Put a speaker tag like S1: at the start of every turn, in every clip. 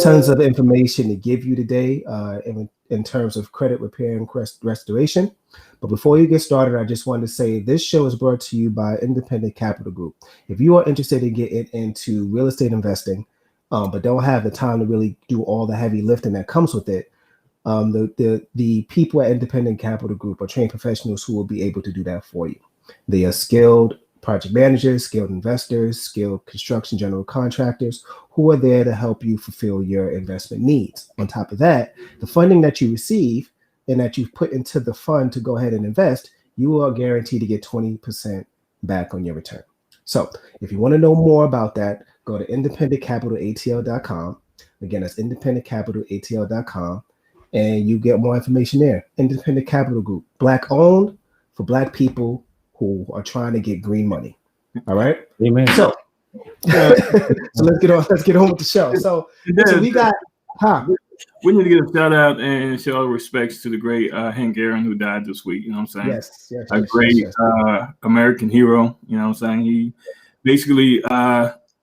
S1: tons of information to give you today in terms of credit repair and restoration. But before you get started, I just wanted to say this show is brought to you by Independent Capital Group. If you are interested in getting into real estate investing, but don't have the time to really do all the heavy lifting that comes with it, the people at Independent Capital Group are trained professionals who will be able to do that for you. They are skilled project managers, skilled investors, skilled construction general contractors who are there to help you fulfill your investment needs. On top of that, the funding that you receive and that you put into the fund to go ahead and invest, you are guaranteed to get 20% back on your return. So if you want to know more about that, go to independentcapitalatl.com. Again, that's independentcapitalatl.com, and you get more information there. Independent Capital Group, Black owned for Black people who are trying to get green money. All right.
S2: Amen.
S1: So, so let's get on with the show. So we got
S3: we need to get a shout out and show our respects to the great Hank Aaron who died this week. You know what I'm saying?
S1: Yes.
S3: A great American hero. You know what I'm saying? He basically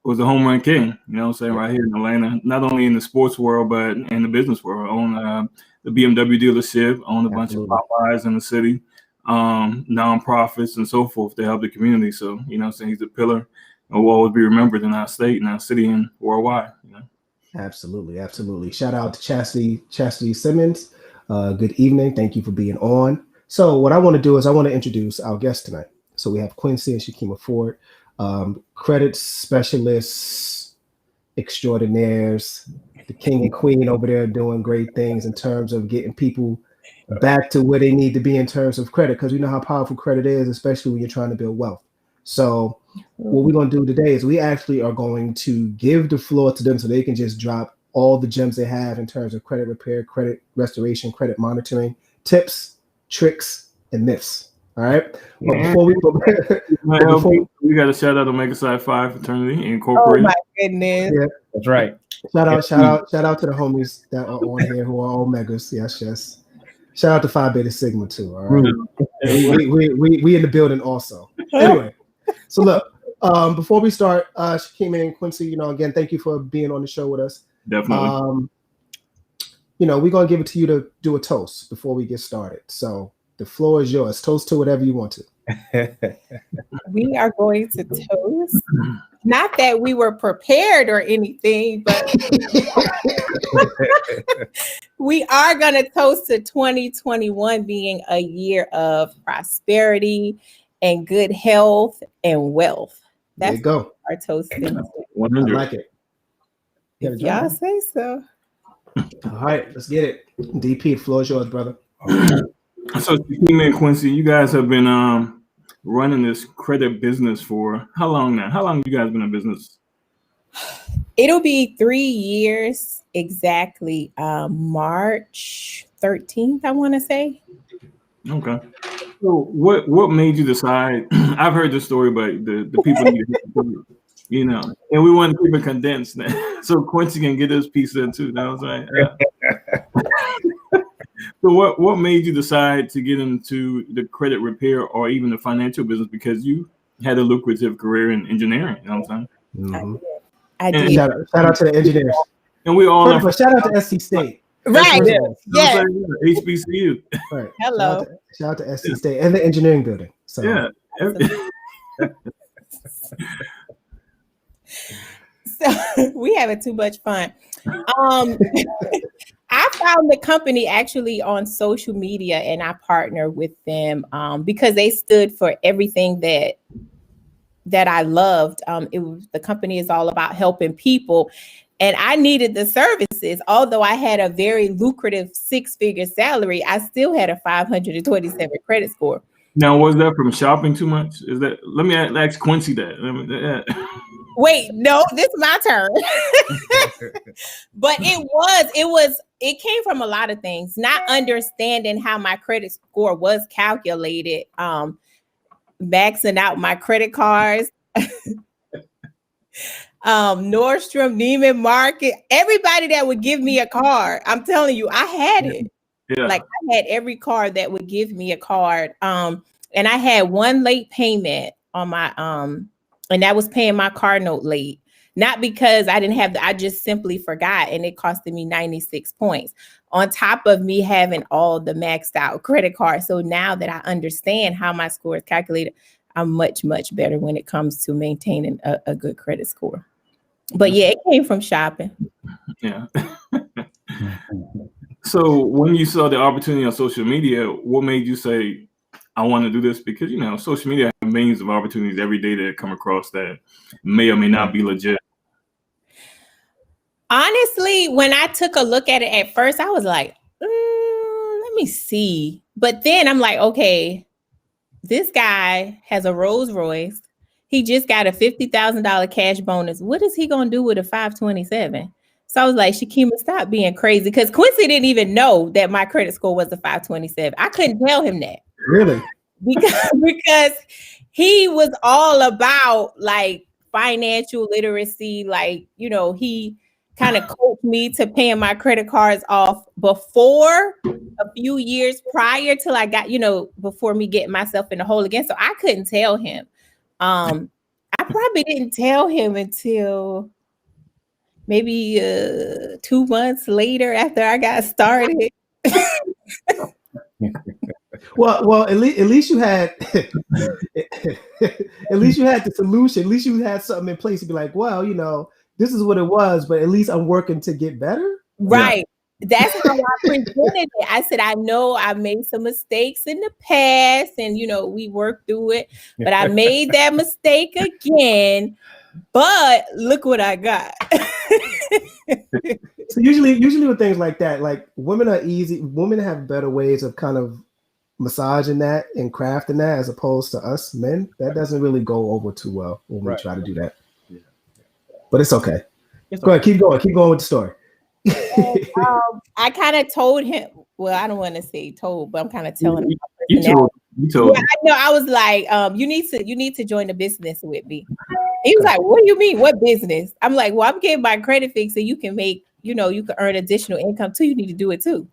S3: was a home run king. You know what I'm saying? Right here in Atlanta, not only in the sports world but in the business world. Owned the BMW dealership, owned a bunch of Popeyes in the city. Nonprofits and so forth to help the community. So, you know what I'm saying, he's a pillar and will always be remembered in our state and our city and worldwide. You know?
S1: Absolutely. Shout out to Chastity Simmons. Good evening. Thank you for being on. So what I want to do is I want to introduce our guest tonight. So we have Quincy and Shakima Ford, credit specialists, extraordinaires, the king and queen over there doing great things in terms of getting people back to where they need to be in terms of credit, because we know how powerful credit is, especially when you're trying to build wealth. So what we're going to do today is we actually are going to give the floor to them so they can just drop all the gems they have in terms of credit repair, credit restoration, credit monitoring, tips, tricks, and myths. All right. But before
S3: we got a shout out to Omega Psi Phi Fraternity Incorporated.
S4: Oh my goodness.
S1: Yeah,
S2: that's right.
S1: Shout out to the homies that are on here who are Omegas. Yes. Shout out to Phi Beta Sigma too. All right. We in the building also. Anyway, so look, before we start, Shakima and Quincy, again, thank you for being on the show with us.
S3: Definitely.
S1: We're gonna give it to you to do a toast before we get started. So the floor is yours. Toast to whatever you want to.
S4: We are going to toast. Not that we were prepared or anything, but we are going to toast to 2021 being a year of prosperity and good health and wealth.
S1: There you go.
S4: Our toast.
S3: 100.
S1: I like it.
S4: If y'all say so.
S1: All right, let's get it. DP, the floor is yours, brother.
S3: So, Shakima and Quincy, you guys have been running this credit business for how long now? How long have you guys been in business?
S4: It'll be 3 years exactly. March 13th, I want to say.
S3: Okay. So what made you decide? I've heard the story, but the people need to hear it, and we want to keep it condensed now. So Quincy can get his piece in too. That was right. Yeah. So what made you decide to get into the credit repair or even the financial business? Because you had a lucrative career in engineering. You know what I'm saying?
S1: Mm-hmm.
S4: I did.
S1: Shout out to the engineers.
S3: And we all
S1: shout out to SC State.
S4: Right.
S3: Yeah. HBCU.
S1: Right.
S4: Hello.
S1: Shout out to SC State and the engineering building. So
S3: yeah.
S4: So we having too much fun. I found the company actually on social media, and I partnered with them because they stood for everything that I loved. The company is all about helping people, and I needed the services. Although I had a very lucrative 6-figure salary, I still had a 527 credit score.
S3: Now, was that from shopping too much? Is that? Let me ask Quincy that.
S4: Wait, no, this is my turn. But it came from a lot of things, not understanding how my credit score was calculated, maxing out my credit cards, Nordstrom, Neiman Market, everybody that would give me a card. I'm telling you, I had it. Yeah. Like I had every card that would give me a card. And I had one late payment on my and that was paying my car note late. not because I didn't have I just simply forgot, and it costed me 96 points on top of me having all the maxed out credit cards. So now that I understand how my score is calculated, I'm much, much better when it comes to maintaining a good credit score. But yeah, it came from shopping.
S3: Yeah. So when you saw the opportunity on social media, what made you say, I want to do this? Because, you know, social media have millions of opportunities every day that come across that may or may not be legit.
S4: Honestly, when I took a look at it at first, I was like, let me see. But then I'm like, okay, this guy has a Rolls Royce. He just got a $50,000 cash bonus. What is he going to do with a 527? So I was like, Shakima, stop being crazy. Because Quincy didn't even know that my credit score was a 527. I couldn't tell him that.
S1: Really?
S4: Because he was all about like financial literacy. Like, you know, he kind of coached me to paying my credit cards off before a few years prior till I got, you know, before me getting myself in the hole again. So I couldn't tell him. I probably didn't tell him until maybe 2 months later after I got started.
S1: Well, at least you had at least you had the solution. At least you had something in place to be like, well, you know, this is what it was, but at least I'm working to get better.
S4: Right. Yeah. That's how I presented it. I said, I know I made some mistakes in the past, and you know, we worked through it, but I made that mistake again. But look what I got.
S1: So usually with things like that, like women have better ways of kind of massaging that and crafting that as opposed to us men. That doesn't really go over too well when we try to do that. Yeah. But it's okay. Go ahead, keep going with the story.
S4: I kind of told him, well, I don't want to say told, but I'm kind of telling him.
S3: You told.
S4: Yeah, I know. I was like, you need to join the business with me. He was like, what do you mean? What business? I'm like, well, I'm getting my credit fixed so you can make, you know, you can earn additional income too. You need to do it too.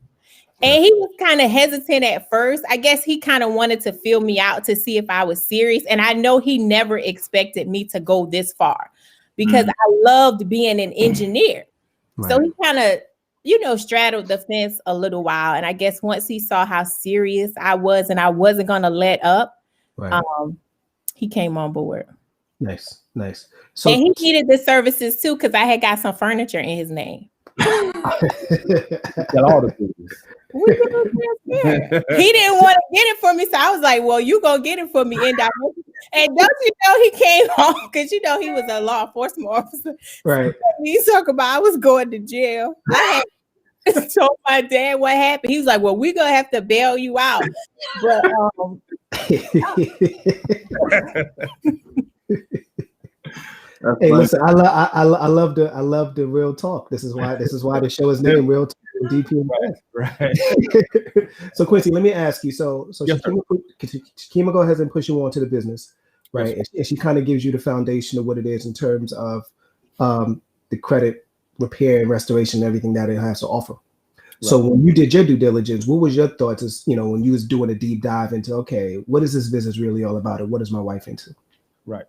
S4: And he was kind of hesitant at first. I guess he kind of wanted to feel me out to see if I was serious. And I know he never expected me to go this far because I loved being an engineer. Right. So he kind of, you know, straddled the fence a little while. And I guess once he saw how serious I was and I wasn't going to let up, he came on board.
S1: Nice. So,
S4: and he needed the services too, because I had got some furniture in his name.
S2: Got all the things.
S4: He didn't want to get it for me, so I was like, well, you gonna get it for me indirectly. And don't you know he came home because you know he was a law enforcement officer,
S1: right?
S4: So he talk about I was going to jail. I had told my dad what happened. He was like, well, we're gonna have to bail you out. But
S1: hey, listen, I love the real talk. This is why the show is named Real Talk with DP and
S2: right.
S1: So Quincy, let me ask you. So
S2: yes,
S1: Shakima go ahead and push you on to the business, right? Yes, and she kind of gives you the foundation of what it is in terms of the credit repair and restoration and everything that it has to offer. Right. So when you did your due diligence, what was your thoughts as, you know, when you was doing a deep dive into, okay, what is this business really all about, and what is my wife into?
S2: Right.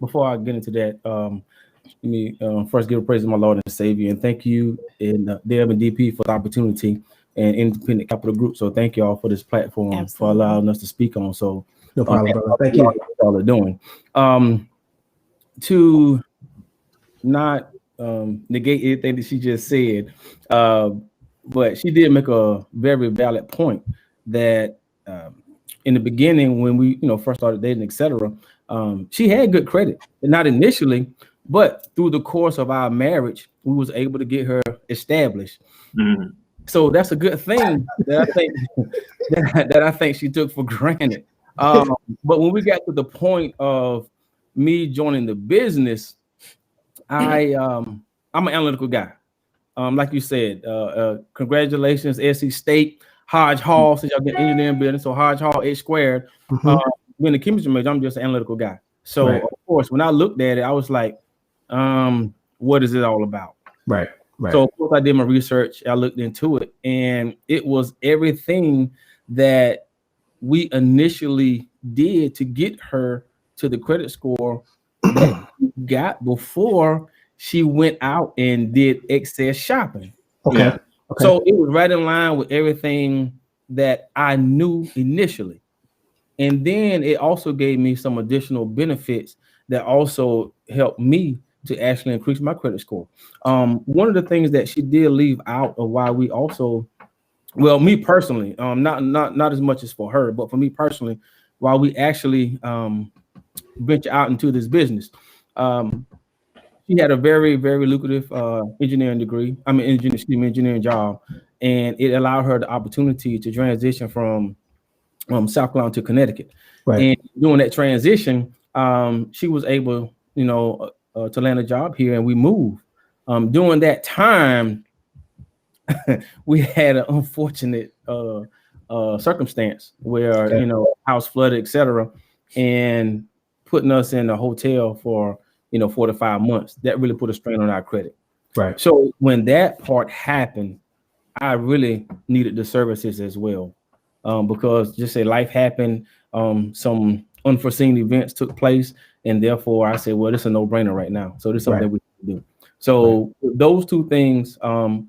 S2: Before I get into that, let me first give a praise to my Lord and Savior, and thank you and Deb and DP for the opportunity and Independent Capital Group. So thank you all for this platform, for allowing us to speak on. So
S1: no problem, brother. Thank you.
S2: What y'all are doing. To not negate anything that she just said, but she did make a very valid point that in the beginning, when we first started dating, etc., she had good credit, and not initially, but through the course of our marriage, we was able to get her established. Mm-hmm. So that's a good thing that I think that I think she took for granted. But when we got to the point of me joining the business, I'm an analytical guy. Like you said, congratulations, SC State, Hodge Hall, since y'all get engineering business, so Hodge Hall, H squared. Being a chemistry major, I'm just an analytical guy. So of course, when I looked at it, I was like, what is it all about?
S1: Right.
S2: So of course I did my research, I looked into it, and it was everything that we initially did to get her to the credit score that we got before she went out and did excess shopping.
S1: Okay.
S3: Yeah.
S1: Okay.
S2: So it was right in line with everything that I knew initially. And then it also gave me some additional benefits that also helped me to actually increase my credit score. One of the things that she did leave out of why we also, well, me personally, not as much as for her, but for me personally, while we actually venture out into this business, she had a very, very lucrative engineering degree. Engineering job, and it allowed her the opportunity to transition from South Carolina to Connecticut.
S1: Right.
S2: And during that transition, she was able, to land a job here, and we moved. During that time, we had an unfortunate circumstance where house flooded, etc., and putting us in a hotel for 4 to 5 months. That really put a strain on our credit.
S1: Right.
S2: So when that part happened, I really needed the services as well, because just say life happened, some unforeseen events took place, and therefore I said, well, this is a no-brainer right now. So this is something we can do. So those two things,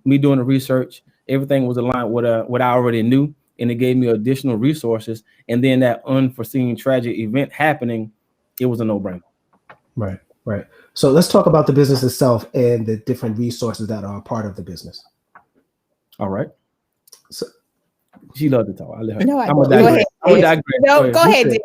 S2: me doing the research, everything was aligned with what I already knew, and it gave me additional resources. And then that unforeseen tragic event happening, it was a no-brainer.
S1: Right. Right. So let's talk about the business itself and the different resources that are a part of the business.
S2: All right.
S1: So
S2: she loved to talk. I'll let her.
S4: No,
S2: I'm gonna digress.
S4: No, go ahead, Dan.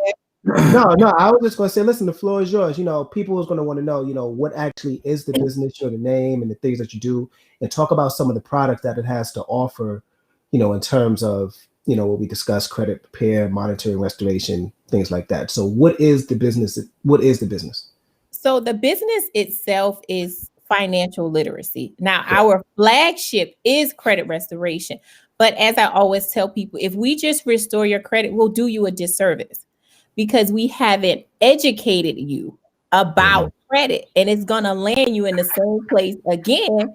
S1: No, I was just going to say, listen, the floor is yours. People is going to want to know, what actually is the business, the name and the things that you do, and talk about some of the products that it has to offer, in terms of, what we discussed, credit repair, monitoring, restoration, things like that. So what is the business? What is the business?
S4: So the business itself is financial literacy. Now, our flagship is credit restoration. But as I always tell people, if we just restore your credit, we'll do you a disservice because we haven't educated you about credit, and it's going to land you in the same place again.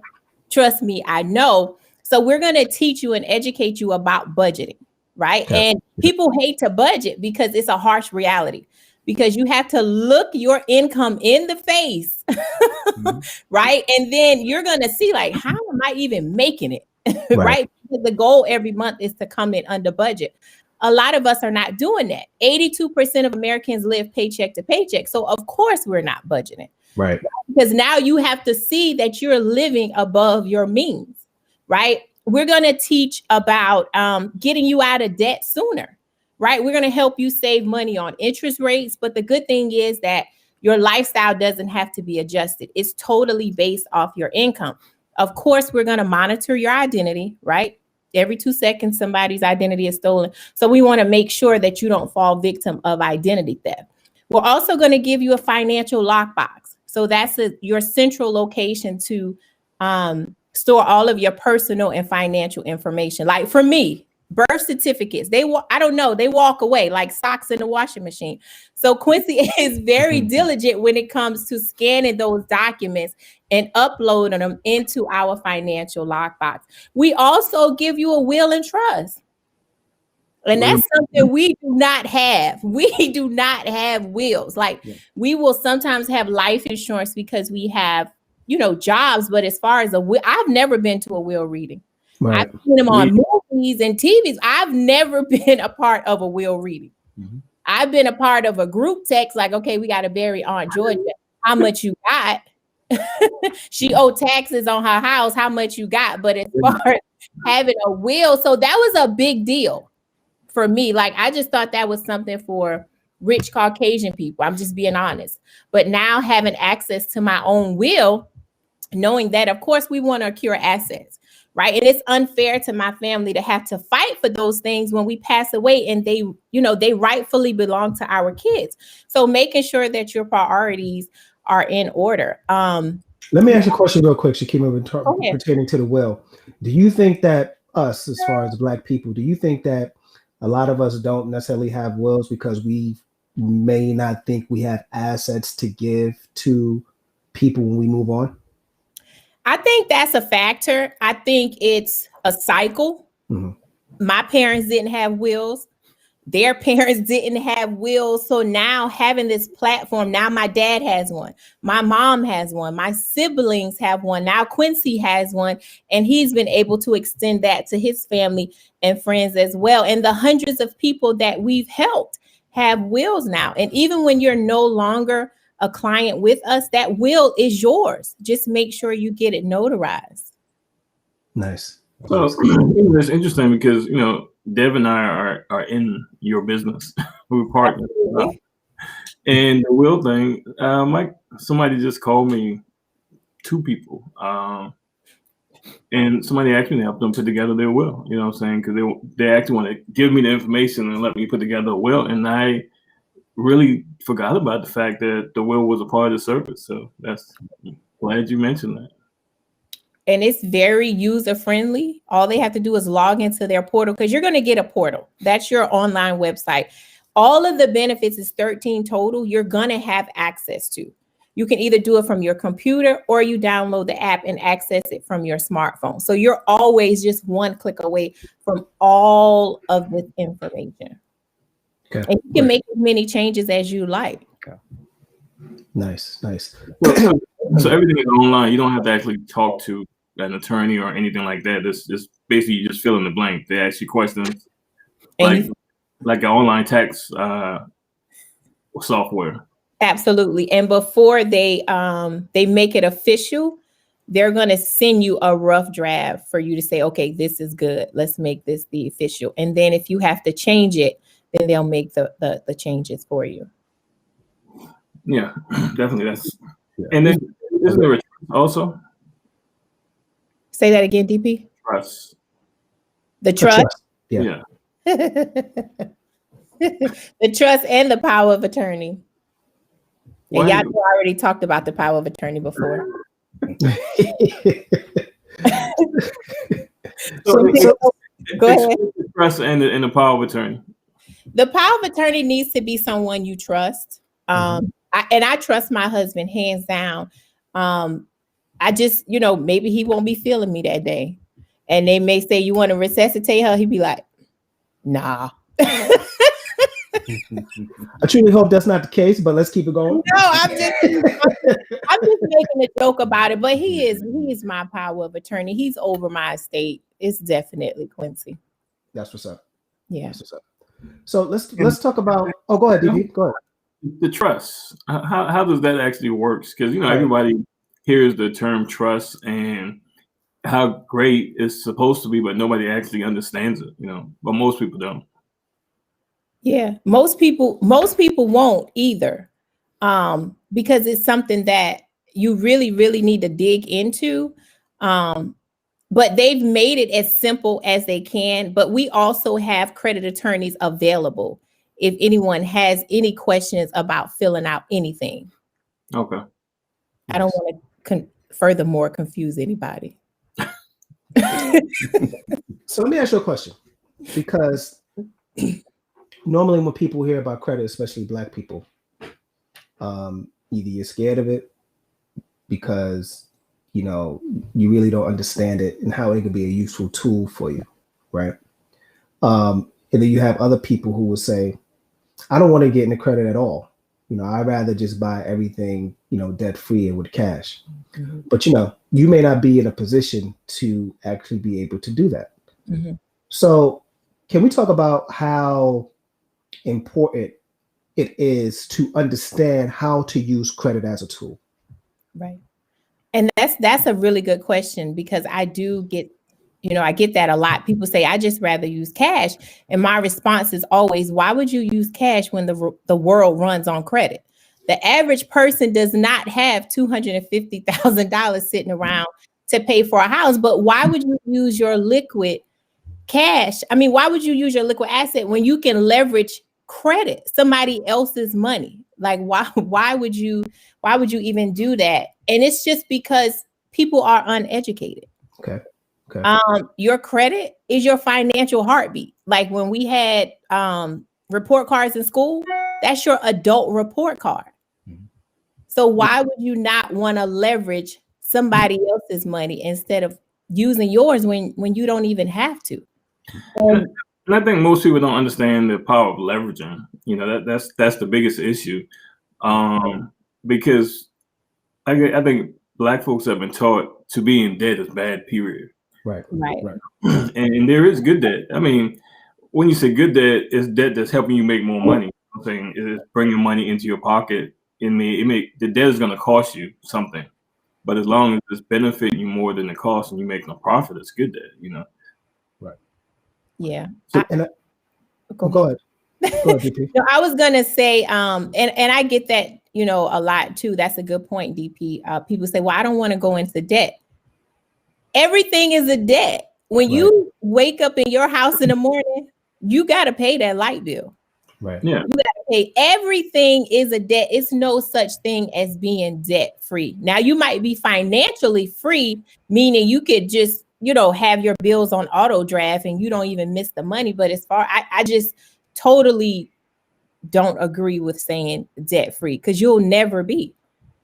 S4: Trust me, I know. So we're going to teach you and educate you about budgeting, right? Okay. And people hate to budget because it's a harsh reality. Because you have to look your income in the face, right? And then you're going to see, like, how am I even making it, right? Because the goal every month is to come in under budget. A lot of us are not doing that. 82% of Americans live paycheck to paycheck. So, of course, we're not budgeting.
S1: Right.
S4: Because now you have to see that you're living above your means, right? We're going to teach about getting you out of debt sooner. Right. We're going to help you save money on interest rates. But the good thing is that your lifestyle doesn't have to be adjusted. It's totally based off your income. Of course, we're going to monitor your identity, right? Every 2 seconds, somebody's identity is stolen. So we want to make sure that you don't fall victim of identity theft. We're also going to give you a financial lockbox. So that's your central location to store all of your personal and financial information. Like for me, birth certificates, they walk away like socks in the washing machine. So Quincy is very diligent when it comes to scanning those documents and uploading them into our financial lockbox. We also give you a will and trust. And that's something we do not have. We do not have wills. Like we will sometimes have life insurance because we have, jobs. But as far as a will, I've never been to a will reading. Right. I've seen them on movies and TVs. I've never been a part of a will reading. Mm-hmm. I've been a part of a group text like, okay, we got to bury Aunt Georgia. How much you got? She owed taxes on her house. How much you got? But as far as having a will, so that was a big deal for me. Like, I just thought that was something for rich Caucasian people. I'm just being honest. But now having access to my own will, knowing that, of course, we want to accrue assets. Right. And it's unfair to my family to have to fight for those things when we pass away and they rightfully belong to our kids. So making sure that your priorities are in order.
S1: Let me ask you a question real quick, Shakima, pertaining to the will. Do you think that us, as far as Black people, do you think that a lot of us don't necessarily have wills because we may not think we have assets to give to people when we move on?
S4: I think that's a factor. I think it's a cycle. Mm-hmm. My parents didn't have wills. their parents didn't have wills. So now having this platform, now my dad has one, my mom has one, my siblings have one, now Quincy has one, and he's been able to extend that to his family and friends as well. And the hundreds of people that we've helped have wills now. And even when you're no longer a client with us, that will is yours. Just make sure you get it notarized.
S1: Nice.
S3: So it's interesting because, you know, Dev and I are in your business. We're partners. And the will thing, somebody just called me, two people, and somebody actually helped them put together their will. You know what I'm saying? Because they actually want to give me the information and let me put together a will. And I really forgot about the fact that the will was a part of the service. So that's glad you mentioned that.
S4: And it's very user friendly. All they have to do is log into their portal, because you're going to get a portal. That's your online website. All of the benefits is 13 total. You're going to have access to. You can either do it from your computer or you download the app and access it from your smartphone. So you're always just one click away from all of this information. Okay. And you can make as many changes as you like.
S1: Okay. Nice.
S3: So everything is online. You don't have to actually talk to an attorney or anything like that. It's basically you just fill in the blank. They ask you questions, like an online tax software.
S4: Absolutely. And before they make it official, they're going to send you a rough draft for you to say, okay, this is good. Let's make this the official. And then if you have to change it, then they'll make the changes for you.
S3: Yeah, definitely. And then isn't there a trust also?
S4: Say that again, DP.
S3: Trust.
S4: The trust.
S3: Yeah.
S4: The trust and the power of attorney. And y'all already talked about the power of attorney before. Go ahead.
S3: The trust and the power of attorney.
S4: The power of attorney needs to be someone you trust. I trust my husband hands down. I just, maybe he won't be feeling me that day. And they may say, you want to resuscitate her? He'd be like, nah.
S1: I truly hope that's not the case, but let's keep it going.
S4: No, I'm just making a joke about it. But he is my power of attorney. He's over my estate. It's definitely Quincy.
S1: That's what's up.
S4: Yeah.
S1: That's what's up. So let's talk about. Oh, go ahead, DP. Go ahead.
S3: The trust. How does that actually work? Because everybody hears the term trust and how great it's supposed to be, but nobody actually understands it. But most people don't.
S4: Yeah, most people won't either, because it's something that you really, really need to dig into. But they've made it as simple as they can. But we also have credit attorneys available if anyone has any questions about filling out anything.
S3: Okay.
S4: I don't want to furthermore confuse anybody.
S1: So let me ask you a question, because normally when people hear about credit, especially Black people, either you're scared of it because you really don't understand it and how it can be a useful tool for you, right? And then you have other people who will say, I don't want to get into credit at all. I'd rather just buy everything, debt free and with cash. Mm-hmm. But you may not be in a position to actually be able to do that. Mm-hmm. So can we talk about how important it is to understand how to use credit as a tool?
S4: Right. And that's a really good question, because I do get, I get that a lot. People say, I just rather use cash. And my response is always, why would you use cash when the world runs on credit? The average person does not have $250,000 sitting around to pay for a house. But why would you use your liquid cash? I mean, why would you use your liquid asset when you can leverage credit, somebody else's money? Like, why would you even do that? And it's just because people are uneducated.
S1: Okay.
S4: Your credit is your financial heartbeat. Like when we had report cards in school, that's your adult report card. Mm-hmm. So why would you not want to leverage somebody else's money instead of using yours when you don't even have to?
S3: And I think most people don't understand the power of leveraging. You know, that's the biggest issue. Because I think Black folks have been taught to be in debt is bad, period.
S1: Right.
S3: And there is good debt. I mean, when you say good debt, it's debt that's helping you make more money. I'm saying it's bringing money into your pocket. The debt is going to cost you something, but as long as it's benefiting you more than the cost and you're making a profit, it's good debt. You know.
S1: Right.
S4: Yeah.
S1: So, go ahead. DP.
S4: No, I was gonna say, and I get that, you know, a lot too. That's a good point, DP. People say, well, I don't want to go into debt. Everything is a debt. When you wake up in your house in the morning, you got to pay that light bill.
S1: Right.
S3: Yeah.
S4: You got to pay. Everything is a debt. It's no such thing as being debt free. Now, you might be financially free, meaning you could just, you know, have your bills on auto draft and you don't even miss the money. But as far, I just totally don't agree with saying debt free, because you'll never be.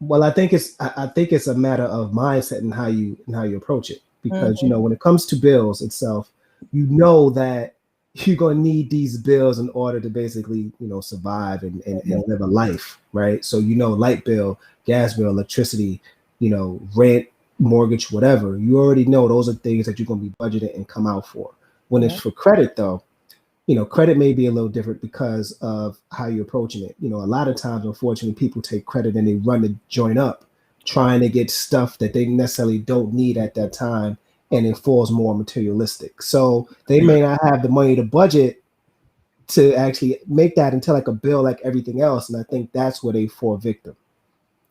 S1: Well, I think it's a matter of mindset and how you approach it, because you know, when it comes to bills itself, you know that you're gonna need these bills in order to basically, you know, survive and live a life, right? So, you know, light bill, gas bill, electricity, you know, rent, mortgage, whatever, you already know those are things that you're gonna be budgeting and come out for. When it's for credit though, you know, credit may be a little different because of how you're approaching it. You know, a lot of times, unfortunately, people take credit and they run the joint up, trying to get stuff that they necessarily don't need at that time, and it falls more materialistic. So they may not have the money to budget to actually make that into like a bill like everything else. And I think that's where they fall victim.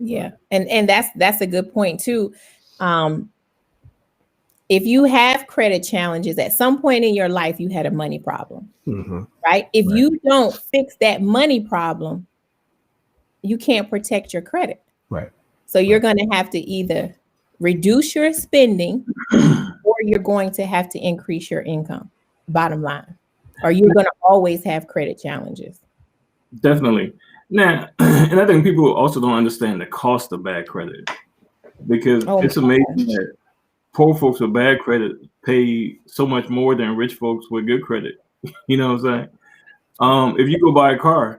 S4: Yeah. And that's a good point too. If you have credit challenges, at some point in your life, you had a money problem, right? If you don't fix that money problem, you can't protect your credit.
S1: Right.
S4: So you're going to have to either reduce your spending or you're going to have to increase your income, bottom line, or you're going to always have credit challenges.
S3: Definitely. Now, and I think people also don't understand the cost of bad credit, because it's amazing that poor folks with bad credit pay so much more than rich folks with good credit. You know what I'm saying? If you go buy a car,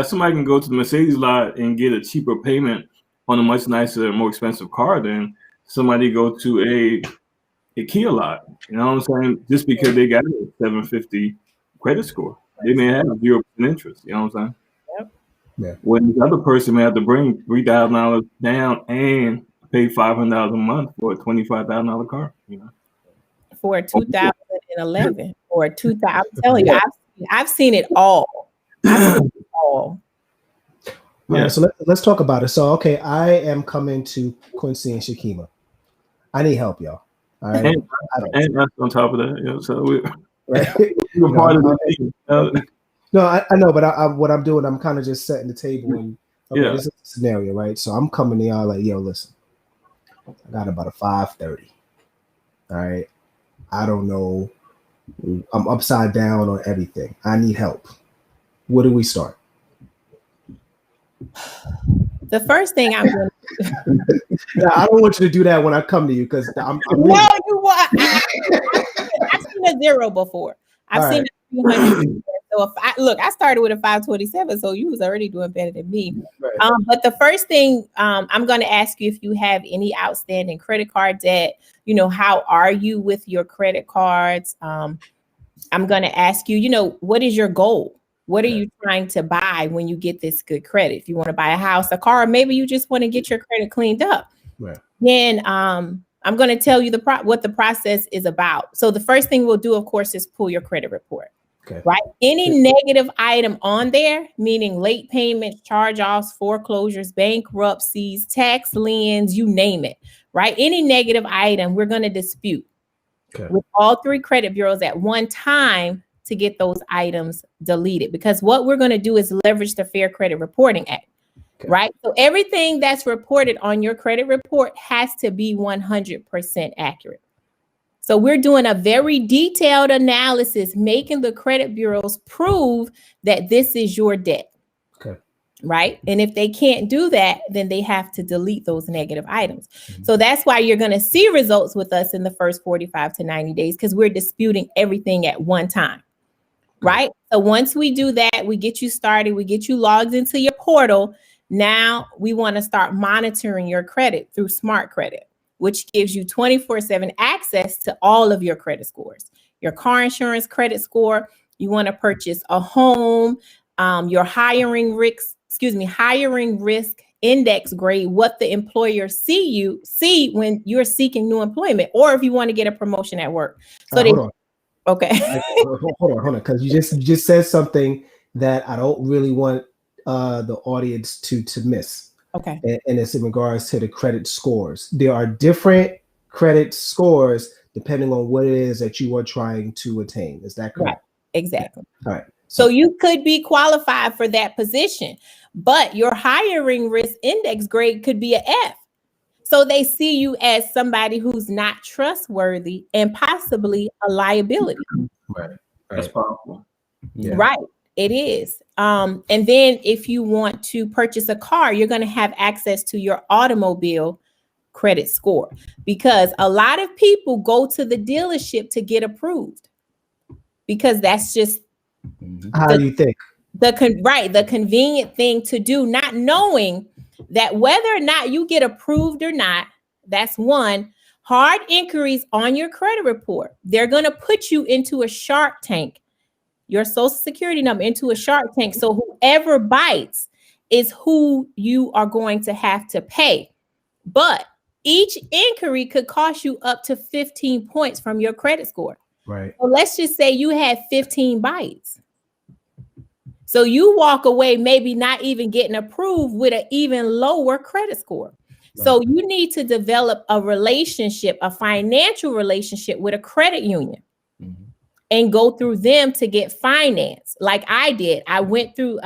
S3: somebody can go to the Mercedes lot and get a cheaper payment on a much nicer, more expensive car than somebody go to a Kia lot. You know what I'm saying? Just because they got a 750 credit score, they may have 0% interest. You know what I'm saying?
S4: Yep.
S1: Yeah.
S3: When the other person may have to bring $3,000 down and pay $500 a month for a $25,000 car, you know,
S4: for 2011 or 2000. I'm telling you, I've seen it all. I've seen it all.
S1: Yeah. So let's talk about it. So, okay, I am coming to Quincy and Shakima. I need help, y'all. All right.
S3: And that's on top of that. You know, so we're
S1: part
S3: of the team.
S1: No, I know, but what I'm doing, I'm kind of just setting the table and this is the scenario, right? So I'm coming to y'all like, yo, listen, I got about a 530. All right. I don't know. I'm upside down on everything. I need help. Where do we start?
S4: The first thing I'm going
S1: to do. I don't want you to do that when I come to you, because I'm
S4: no, you want. I've seen a 0 before. I've seen a 200. So I started with a 527, so you was already doing better than me. Right. But the first thing I'm going to ask you, if you have any outstanding credit card debt, you know, how are you with your credit cards? I'm going to ask you, you know, what is your goal? What are you trying to buy when you get this good credit? If you want to buy a house, a car, maybe you just want to get your credit cleaned up.
S1: Right.
S4: Then I'm going to tell you what the process is about. So the first thing we'll do, of course, is pull your credit report.
S1: Okay.
S4: Right. Any negative item on there, meaning late payments, charge-offs, foreclosures, bankruptcies, tax liens, you name it. Right. Any negative item, we're going to dispute with all 3 credit bureaus at one time to get those items deleted. Because what we're going to do is leverage the Fair Credit Reporting Act. Okay. Right. So everything that's reported on your credit report has to be 100% accurate. So we're doing a very detailed analysis, making the credit bureaus prove that this is your debt.
S1: Okay.
S4: right? And if they can't do that, then they have to delete those negative items. So that's why you're going to see results with us in the first 45 to 90 days, because we're disputing everything at one time, right? So once we do that, we get you started, we get you logged into your portal. Now we want to start monitoring your credit through Smart Credit, which gives you 24/7 access to all of your credit scores, your car insurance credit score. You want to purchase a home, your hiring risk index grade, what the employer see when you're seeking new employment, or if you want to get a promotion at work. So
S1: hold on.
S4: Okay.
S1: hold on, because you just said something that I don't really want the audience to miss.
S4: Okay.
S1: And it's in regards to the credit scores. There are different credit scores depending on what it is that you are trying to attain. Is that correct?
S4: Right. Exactly.
S1: All right.
S4: So you could be qualified for that position, but your hiring risk index grade could be an F. So they see you as somebody who's not trustworthy and possibly a liability.
S1: Right.
S3: That's powerful.
S1: Yeah.
S4: Right. It is. And then if you want to purchase a car, you're going to have access to your automobile credit score, because a lot of people go to the dealership to get approved, because that's just
S1: How do you think?
S4: the convenient thing to do, not knowing that whether or not you get approved or not, that's one. Hard inquiries on your credit report. They're going to put you into a Shark Tank, your social security number into a Shark Tank. So whoever bites is who you are going to have to pay. But each inquiry could cost you up to 15 points from your credit score.
S1: Right.
S4: So let's just say you had 15 bites. So you walk away maybe not even getting approved with an even lower credit score. Right. So you need to develop a relationship, a financial relationship with a credit union, and go through them to get finance. Like I did. I went through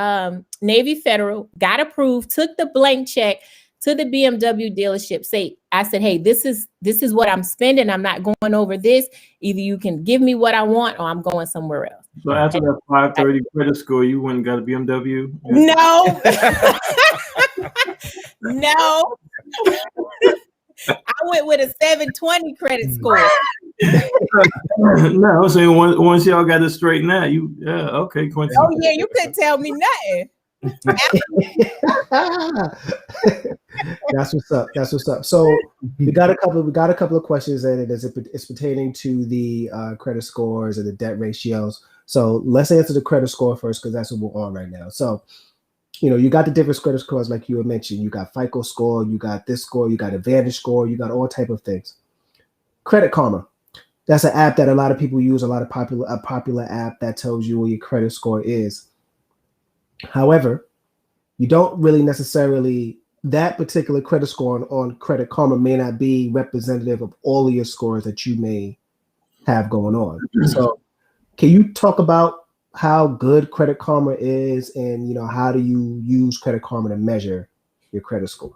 S4: Navy Federal, got approved, took the blank check to the BMW dealership. I said, hey, this is what I'm spending. I'm not going over this. Either you can give me what I want, or I'm going somewhere else.
S3: So after that 530 credit score, you went and got a BMW?
S4: No. No. I went with a 720 credit score.
S3: No, I'm saying once y'all got it straightened out, okay, Quincy.
S4: Oh yeah, you couldn't tell me nothing.
S1: That's what's up. That's what's up. So we got a couple of questions in it as it's pertaining to the credit scores and the debt ratios. So let's answer the credit score first, because that's what we're on right now. So, you got the different credit scores like you had mentioned. You got FICO score, you got this score, you got Advantage score, you got all type of things. Credit Karma. That's an app that a lot of people use, a popular app that tells you what your credit score is. However, you don't really necessarily, that particular credit score on Credit Karma may not be representative of all of your scores that you may have going on. So can you talk about how good Credit Karma is, and how do you use Credit Karma to measure your credit score?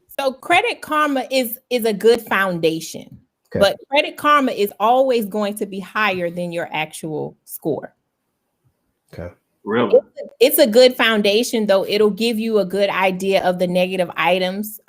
S4: So Credit Karma is a good foundation.
S1: Okay.
S4: But Credit Karma is always going to be higher than your actual score.
S1: Okay.
S3: Really?
S4: It's a good foundation, though. It'll give you a good idea of the negative items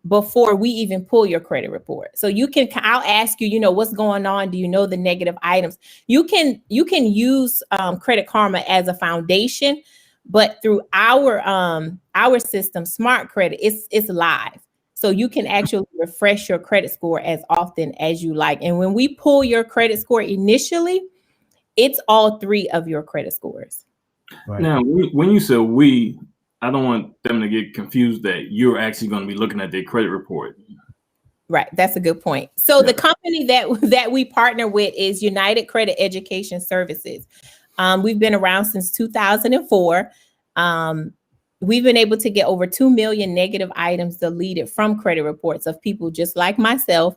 S4: before we even pull your credit report. So I'll ask you, what's going on? Do you know the negative items? You can use Credit Karma as a foundation, but through our system, Smart Credit, it's live. So you can actually refresh your credit score as often as you like. And when we pull your credit score initially, it's all three of your credit scores.
S1: Right.
S3: Now, when you say we, I don't want them to get confused that you're actually going to be looking at their credit report.
S4: Right. That's a good point. So the company that we partner with is United Credit Education Services. We've been around since 2004. We've been able to get over 2 million negative items deleted from credit reports of people just like myself,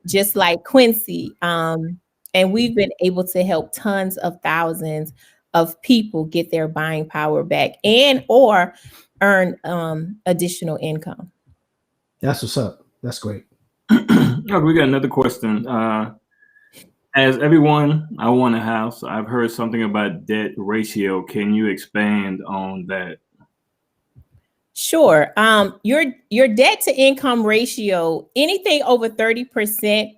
S4: just like Quincy. And we've been able to help tons of thousands of people get their buying power back or earn additional income.
S1: That's what's up. That's great.
S3: Okay, we got another question. As everyone, I want a house. I've heard something about debt ratio. Can you expand on that?
S4: Sure. Your debt to income ratio, anything over 30%,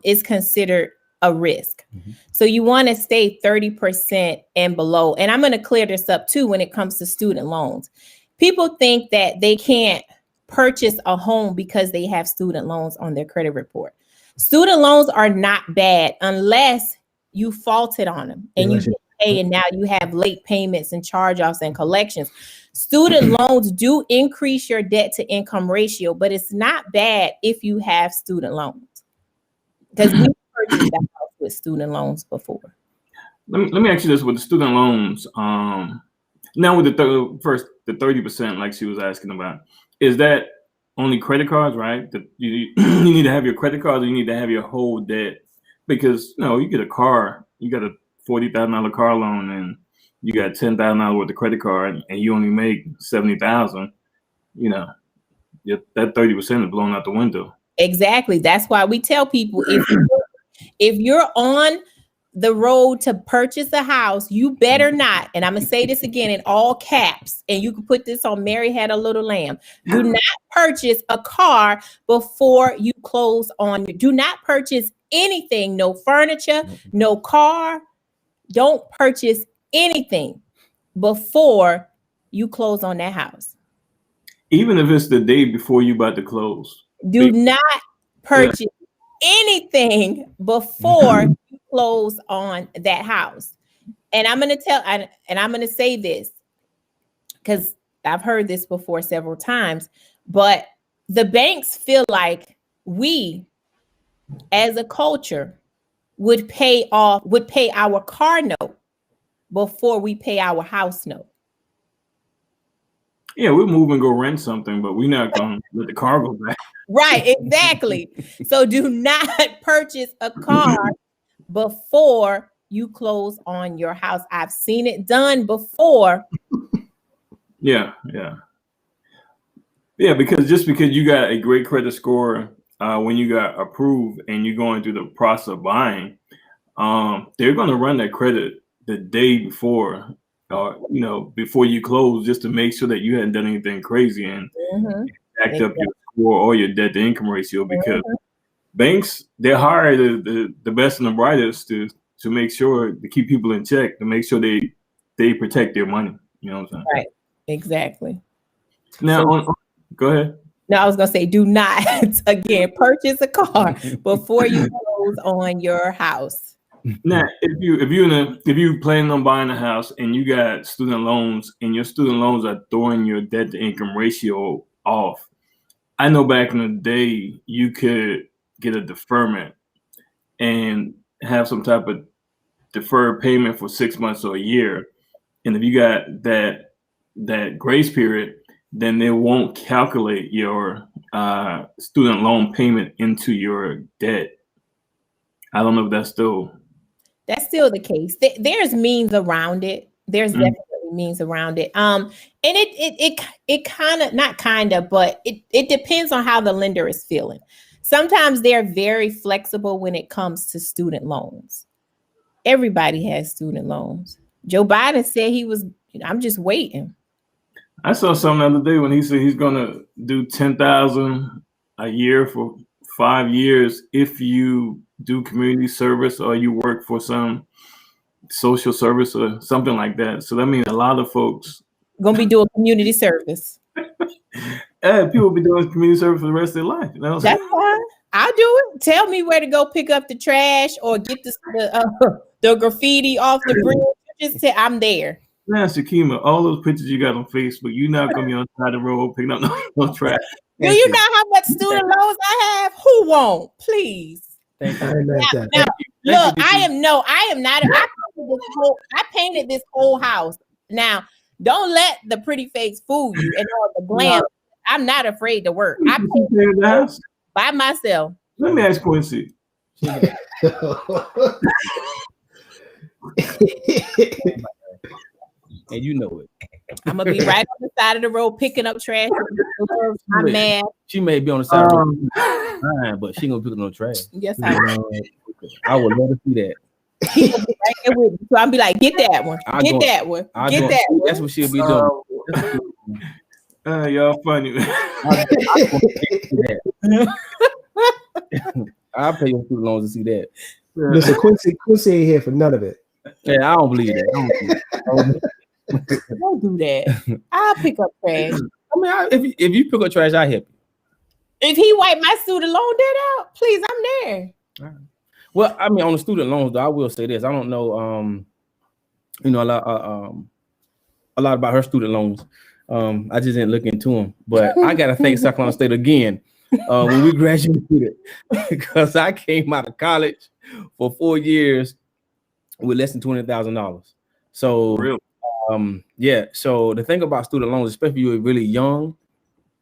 S4: is considered a risk.
S2: Mhm.
S4: So you want to stay 30% and below. And I'm going to clear this up too when it comes to student loans. People think that they can't purchase a home because they have student loans on their credit report. Student loans are not bad unless you faulted on them and you didn't pay, and now you have late payments and charge-offs and collections. Student loans do increase your debt to income ratio, but it's not bad if you have student loans, because we purchased the house with student loans before.
S3: Let me ask you this: with the student loans, now with the 30%, like she was asking about, is that only credit cards, right? That you need to have your credit cards, or you need to have your whole debt? Because you get a car, you got a $40,000 car loan, and you got $10,000 worth of credit card, and you only make $70,000. That 30% is blown out the window.
S4: Exactly. That's why we tell people if you're on the road to purchase a house, you better not, and I'm going to say this again in all caps, and you can put this on Mary Had a Little Lamb. Do not purchase a car before you close on your, do not purchase anything, no furniture, no car. Don't purchase anything before you close on that house.
S3: Even if it's the day before you about to close.
S4: Do not purchase anything before you close on that house. And I'm going to tell, and I'm going to say this because I've heard this before several times, but the banks feel like we as a culture would pay our car note before we pay our house note.
S3: Yeah, we'll move and go rent something, but we're not going to let the car go back.
S4: Right, exactly. So do not purchase a car before you close on your house. I've seen it done before.
S3: Yeah. Because just because you got a great credit score when you got approved and you're going through the process of buying, they're going to run that credit the day before. Before you close, just to make sure that you hadn't done anything crazy and act up your score or your debt to income ratio, because banks, they're hired the best and the brightest to make sure to keep people in check, to make sure they protect their money. You know what I'm saying?
S4: Right. Exactly.
S3: Now, go ahead.
S4: No, I was gonna say, do not again purchase a car before you close on your house.
S3: Now, if you planning on buying a house and you got student loans and your student loans are throwing your debt to income ratio off, I know back in the day you could get a deferment and have some type of deferred payment for 6 months or a year, and if you got that grace period, then they won't calculate your student loan payment into your debt. I don't know if that's still the case.
S4: There's means around it. There's definitely means around it. And it kind of, not kind of, but it depends on how the lender is feeling. Sometimes they're very flexible when it comes to student loans. Everybody has student loans. Joe Biden said he was, I'm just waiting.
S3: I saw something the other day when he said he's going to do $10,000 a year for 5 years if you do community service or you work for some social service or something like that. So that means a lot of folks
S4: gonna be doing community service.
S3: People will be doing community service for the rest of their life. You know?
S4: That's fine. I'll do it. Tell me where to go pick up the trash or get the graffiti off the bridge. Just say I'm there.
S3: Now, Shakima, all those pictures you got on Facebook, you're not gonna be on the side of the road picking up no trash.
S4: Do you know how much student loans I have? Who won't? Please.
S2: Thank you.
S4: Now, look, I am not. I painted this whole house. Now, don't let the pretty face fool you and all the glam. I'm not afraid to work. I painted the house by myself.
S3: Let me ask Quincy.
S2: And you know it.
S4: I'm gonna be right on the side of the road picking up trash. I'm mad.
S2: She may be on the side of the road, but she ain't gonna pick up no trash.
S4: Yes, I will.
S2: I would love to see that.
S4: Right there with me. So I'll be like, get that one. Get that one. Get that one.
S2: That's what she'll be doing.
S3: Y'all funny.
S2: I'll pay your student loans to see that.
S1: Listen, Quincy ain't here for none of it.
S2: Yeah, I don't believe that.
S4: Don't do that. I'll pick up trash.
S2: I mean, if you pick up trash, I help you.
S4: If he wipe my student loan debt out, please, I'm there.
S2: Right. Well, I mean, on the student loans, though, I will say this: I don't know, a lot about her student loans. I just didn't look into them, but I gotta thank South Carolina State again when we graduated, because I came out of college for 4 years with less than $20,000. So,
S3: Really?
S2: Yeah. So the thing about student loans, especially if you're really young.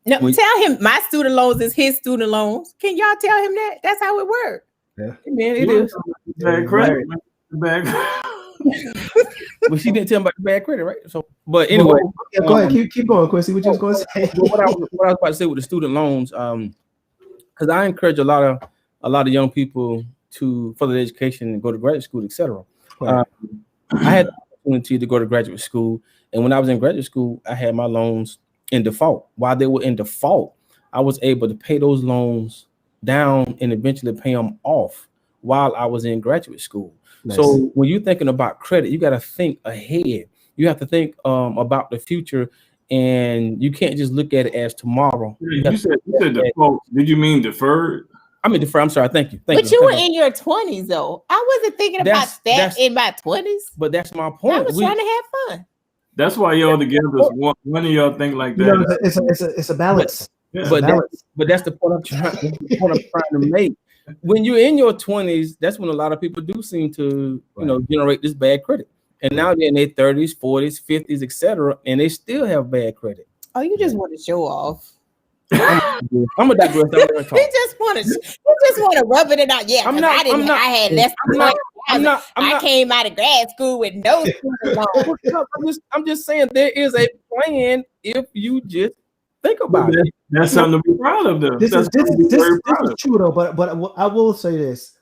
S4: No, tell him my student loans is his student loans. Can y'all tell him that? That's how it works.
S1: Yeah,
S2: man, it is.
S3: Bad credit. Bad.
S2: But she didn't tell him about the bad credit, right? So, but anyway,
S1: go ahead, keep going, Quincy. What you was going to say?
S2: What I was about to say with the student loans, because I encourage a lot of young people to further their education and go to graduate school, etc.
S1: Right.
S2: I had the opportunity to go to graduate school, and when I was in graduate school, I had my loans in default. While they were in default, I was able to pay those loans down and eventually pay them off while I was in graduate school. Nice. So when you're thinking about credit, you got to think ahead. You have to think about the future, and you can't just look at it as tomorrow.
S3: You said default. Did you mean deferred?
S2: I mean deferred. I'm sorry. Thank you.
S4: But you were in your 20s, though. I wasn't thinking about that in my 20s.
S2: But that's my point.
S4: I was trying to have fun.
S3: That's why y'all together. One of y'all think like that.
S1: You know, it's a balance.
S2: But that's the point I'm trying to make. When you're in your 20s, that's when a lot of people do seem to, generate this bad credit. And now they're in their 30s, 40s, 50s, etc., and they still have bad credit.
S4: Oh, you just want to show off.
S2: I'm a digress.
S4: He just want to rub it out. Yeah, I had less. I came out of grad school with no student loans.
S2: I'm just saying there is a plan if you just think about it.
S3: That's something to be proud of, though.
S1: This is true, though. But I will say this,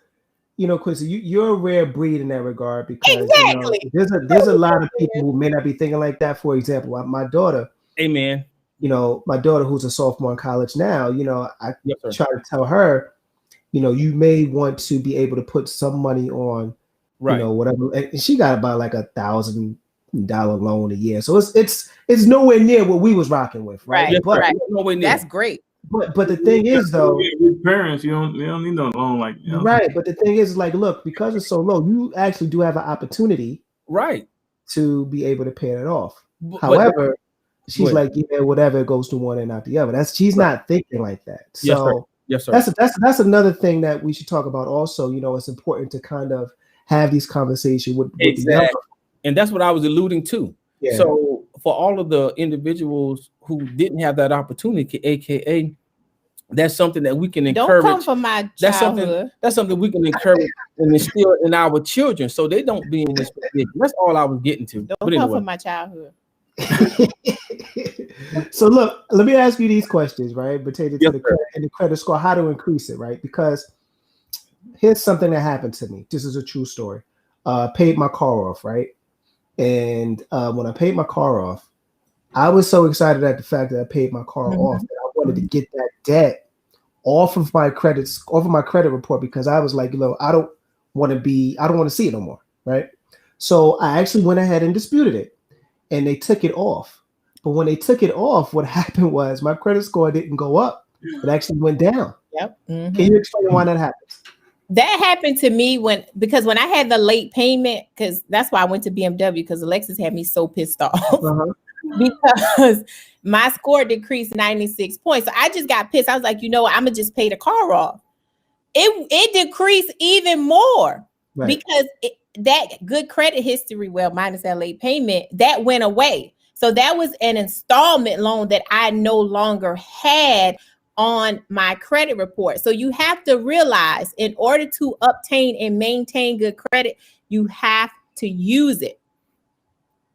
S1: Quincy, you're a rare breed in that regard because
S4: exactly.
S1: There's a lot of people who may not be thinking like that. For example, my daughter.
S2: Amen.
S1: My daughter who's a sophomore in college now. I try to tell her, you may want to be able to put some money on, whatever. And she got about like $1,000 loan a year, so it's nowhere near what we was rocking with, right?
S4: But nowhere near. That's great.
S1: But the thing is, though,
S3: with parents, you don't need no loan like that.
S1: Right. But the thing is, like, look, because it's so low, you actually do have an opportunity,
S2: right,
S1: to be able to pay it off. However, she's like, whatever, it goes to one and not the other. She's not thinking like that. So
S2: yes, sir.
S1: That's another thing that we should talk about. Also, it's important to kind of have these conversations with the younger.
S2: And that's what I was alluding to. Yeah. So for all of the individuals who didn't have that opportunity, aka that's something that we can encourage.
S4: Don't come from my childhood.
S2: That's something we can encourage and instill in our children so they don't be in this position. That's all I was getting to.
S4: Don't come from my childhood.
S1: So look, let me ask you these questions, right? Pertaining to the credit and the credit score, how to increase it, right? Because here's something that happened to me. This is a true story. Paid my car off, right? And when I paid my car off, I was so excited at the fact that I paid my car off that I wanted to get that debt off of my credit report, because I was like, I don't want to see it no more, right? So I actually went ahead and disputed it, and they took it off. But when they took it off, what happened was my credit score didn't go up; it actually went down.
S4: Yep. Mm-hmm.
S1: Can you explain why that happened?
S4: That happened to me because when I had the late payment, because that's why I went to BMW, because Alexis had me so pissed off. Because my score decreased 96 points. So I just got pissed. I was like, I'm gonna just pay the car off. It decreased even more, because that good credit history, minus that late payment, that went away. So that was an installment loan that I no longer had on my credit report. So you have to realize, in order to obtain and maintain good credit, you have to use it.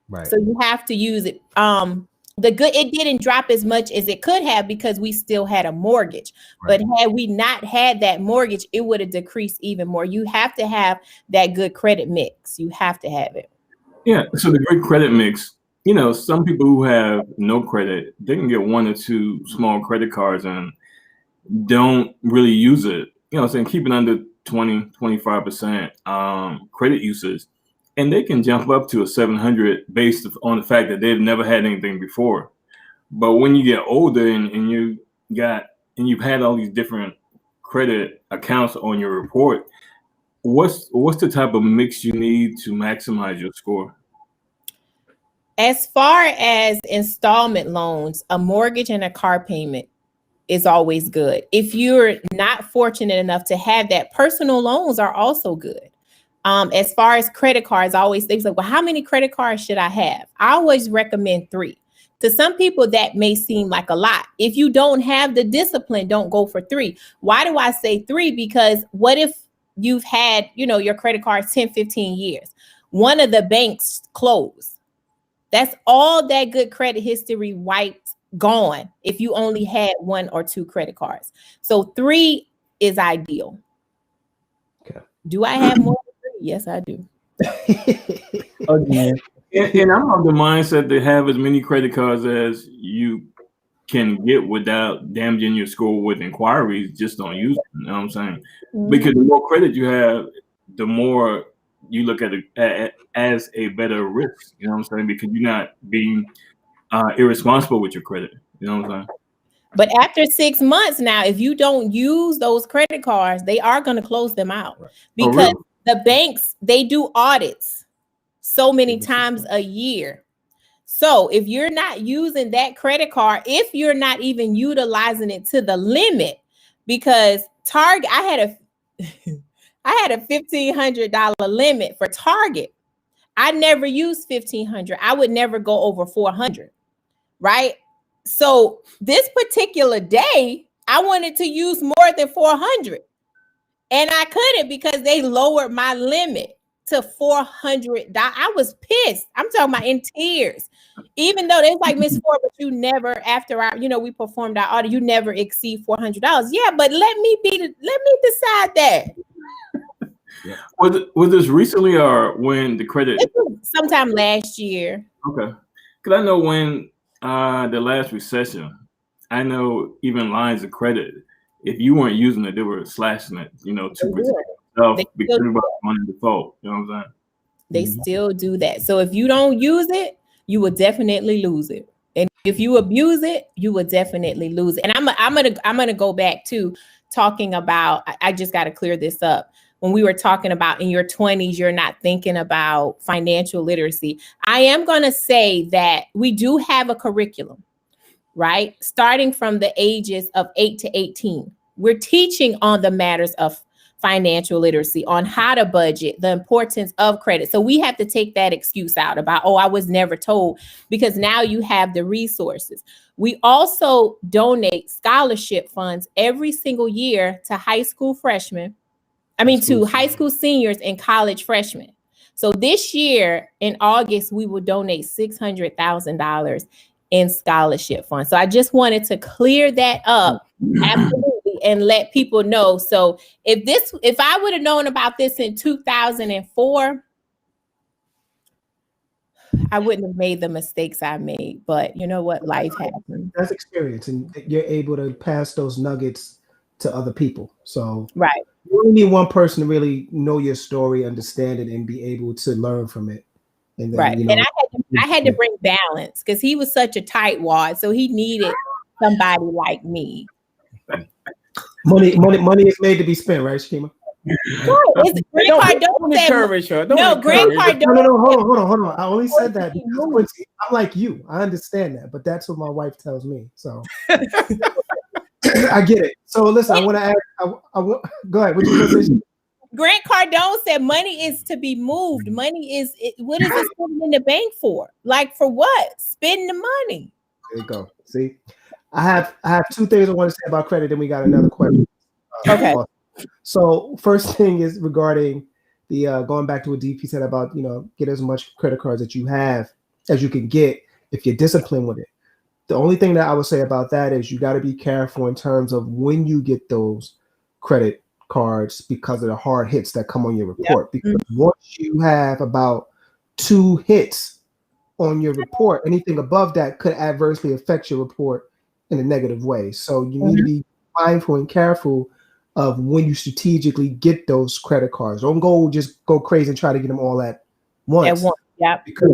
S4: Right. So you have to use it. It didn't drop as much as it could have because we still had a mortgage. Right. But had we not had that mortgage, it would have decreased even more. You have to have that good credit mix. You have to have it.
S3: Yeah. So the good credit mix, you know, some people who have no credit, they can get 1 or 2 small credit cards and don't really use it. You know what I'm saying? Keep it under 20-25% credit usage. And they can jump up to a 700 based on the fact that they've never had anything before. But when you get older and you've had all these different credit accounts on your report, what's the type of mix you need to maximize your score?
S4: As far as installment loans, a mortgage and a car payment is always good. If you're not fortunate enough to have that, personal loans are also good. As far as credit cards, I always think like, well, how many credit cards should I have? I always recommend 3. To some people, that may seem like a lot. If you don't have the discipline, don't go for 3. Why do I say 3? Because what if you've had, your credit cards 10, 15 years? One of the banks closed. That's all that good credit history wiped, gone, if you only had 1 or 2 credit cards. So 3 is ideal.
S1: Okay.
S4: Do I have more than 3? Yes, I do.
S2: Again.
S3: And I'm of the mindset to have as many credit cards as you can get without damaging your score with inquiries. Just don't use them. You know what I'm saying? Mm-hmm. Because the more credit you have, the more you look at it as a better risk. You know what I'm saying? Because you're not being irresponsible with your credit. You know what I'm saying?
S4: But after 6 months now, if you don't use those credit cards, they are going to close them out because the banks, they do audits so many times a year. So if you're not using that credit card, if you're not even utilizing it to the limit, because Target, I had a $1,500 limit for Target. I never used $1,500. I would never go over $400, right? So this particular day, I wanted to use more than $400, and I couldn't because they lowered my limit to $400. I was pissed. I'm talking about in tears. Even though they was like, Miss Ford, but you never, after our, we performed our audit, you never exceed $400. Yeah, but let me decide that.
S3: Yeah. Was this recently or when the credit?
S4: Sometime last year.
S3: Okay, because I know when the last recession, I know even lines of credit, if you weren't using it, they were slashing it. 2% because everybody's on default. You know what I'm saying?
S4: They still do that. So if you don't use it, you will definitely lose it. And if you abuse it, you will definitely lose it. And I'm gonna go back to talking about. I just got to clear this up. When we were talking about in your 20s, you're not thinking about financial literacy. I am going to say that we do have a curriculum, right? Starting from the ages of 8 to 18. We're teaching on the matters of financial literacy, on how to budget, the importance of credit. So we have to take that excuse out about, I was never told, because now you have the resources. We also donate scholarship funds every single year to high school seniors and college freshmen. So this year in August, we will donate $600,000 in scholarship funds. So I just wanted to clear that up. Absolutely. And let people know. So if I would have known about this in 2004, I wouldn't have made the mistakes I made. But you know what? Life happens.
S1: That's experience, and you're able to pass those nuggets to other people. So
S4: right.
S1: You only need one person to really know your story, understand it, and be able to learn from it. And then,
S4: right. And I had to bring balance because he was such a tightwad, so he needed somebody like me.
S1: Money is made to be spent, right, Shakima?
S4: Grant Cardone said, no, Grant Cardone.
S1: No, hold on. I only said that because I'm like you. I understand that, but that's what my wife tells me. So I get it. So listen, I want to ask. Go ahead. What you gonna say?
S4: Grant Cardone said money is to be moved. Money is what is it sitting in the bank for? Like for what? Spend the money.
S1: There you go. See, I have 2 things I want to say about credit, and we got another question.
S4: Okay.
S1: So first thing is regarding the going back to what DP said about get as much credit cards that you have as you can get if you're disciplined with it. The only thing that I would say about that is you got to be careful in terms of when you get those credit cards because of the hard hits that come on your report. Yep. Because once you have about 2 hits on your report, anything above that could adversely affect your report in a negative way. So you need to be mindful and careful of when you strategically get those credit cards. Don't just go crazy and try to get them all at once.
S4: At once, yep.
S1: Because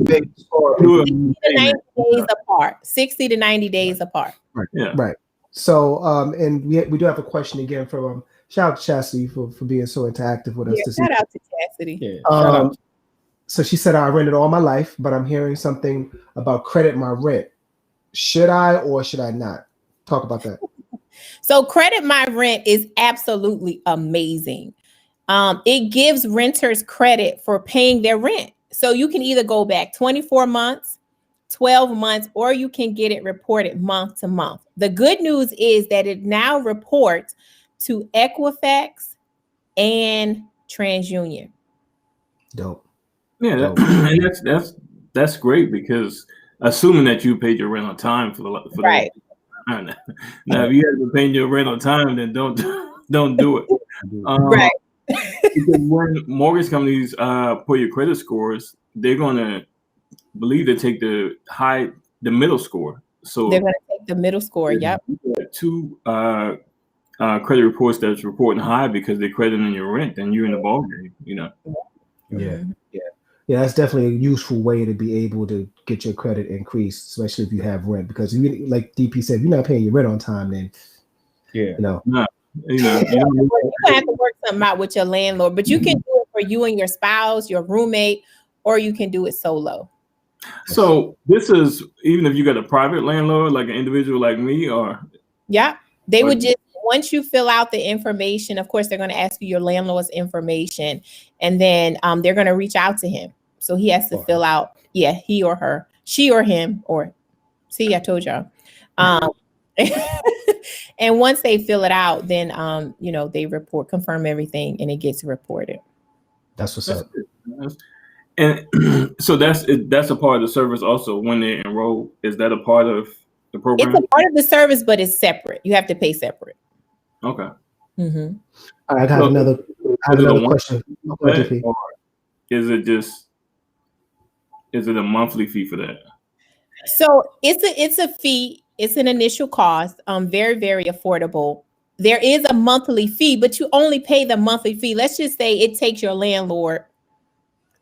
S1: big score.
S4: 60 to 90 days apart. 60 to 90 days apart.
S1: Right. Yeah. Right. So, and we do have a question again from shout out to Chastity for being so interactive with us.
S4: Shout out to Chastity.
S2: Yeah. Shout out.
S1: So she said, I rented all my life, but I'm hearing something about credit my rent. Should I or should I not? Talk about that.
S4: So credit my rent is absolutely amazing. It gives renters credit for paying their rent. So you can either go back 24 months, 12 months, or you can get it reported month to month. The good news is that it now reports to Equifax and TransUnion.
S1: Dope.
S3: Yeah, and that's great, because assuming that you paid your rent on time for
S4: right.
S3: Now, if you haven't been paying your rent on time, then don't do it.
S4: Right.
S3: Because when mortgage companies put your credit scores, they're gonna believe they take the middle score. So
S4: they're gonna take the middle score. Yep.
S3: Two credit reports that's reporting high because they're crediting your rent, then you're in the ballgame. You know.
S1: Yeah. Yeah, that's definitely a useful way to be able to get your credit increased, especially if you have rent. Because you, like DP said, if you're not paying your rent on time, then you
S3: gonna
S4: have to work something out with your landlord. But you can do it for you and your spouse, your roommate, or you can do it solo.
S3: So this is even if you got a private landlord, like an individual like me, or
S4: they would just, once you fill out the information, of course, they're going to ask you your landlord's information, and then they're going to reach out to him. So he has to fill out, he or her, she or him, or see, I told y'all. And once they fill it out, then they confirm everything, and it gets reported.
S1: That's what's up.
S3: And so that's a part of the service also when they enroll. Is that a part of the program?
S4: It's a part of the service, but it's separate. You have to pay separate.
S3: Okay.
S4: Mm-hmm.
S1: I have another question.
S3: Is it a monthly fee for that?
S4: So it's a fee. It's an initial cost. Very, very affordable. There is a monthly fee, but you only pay the monthly fee. Let's just say it takes your landlord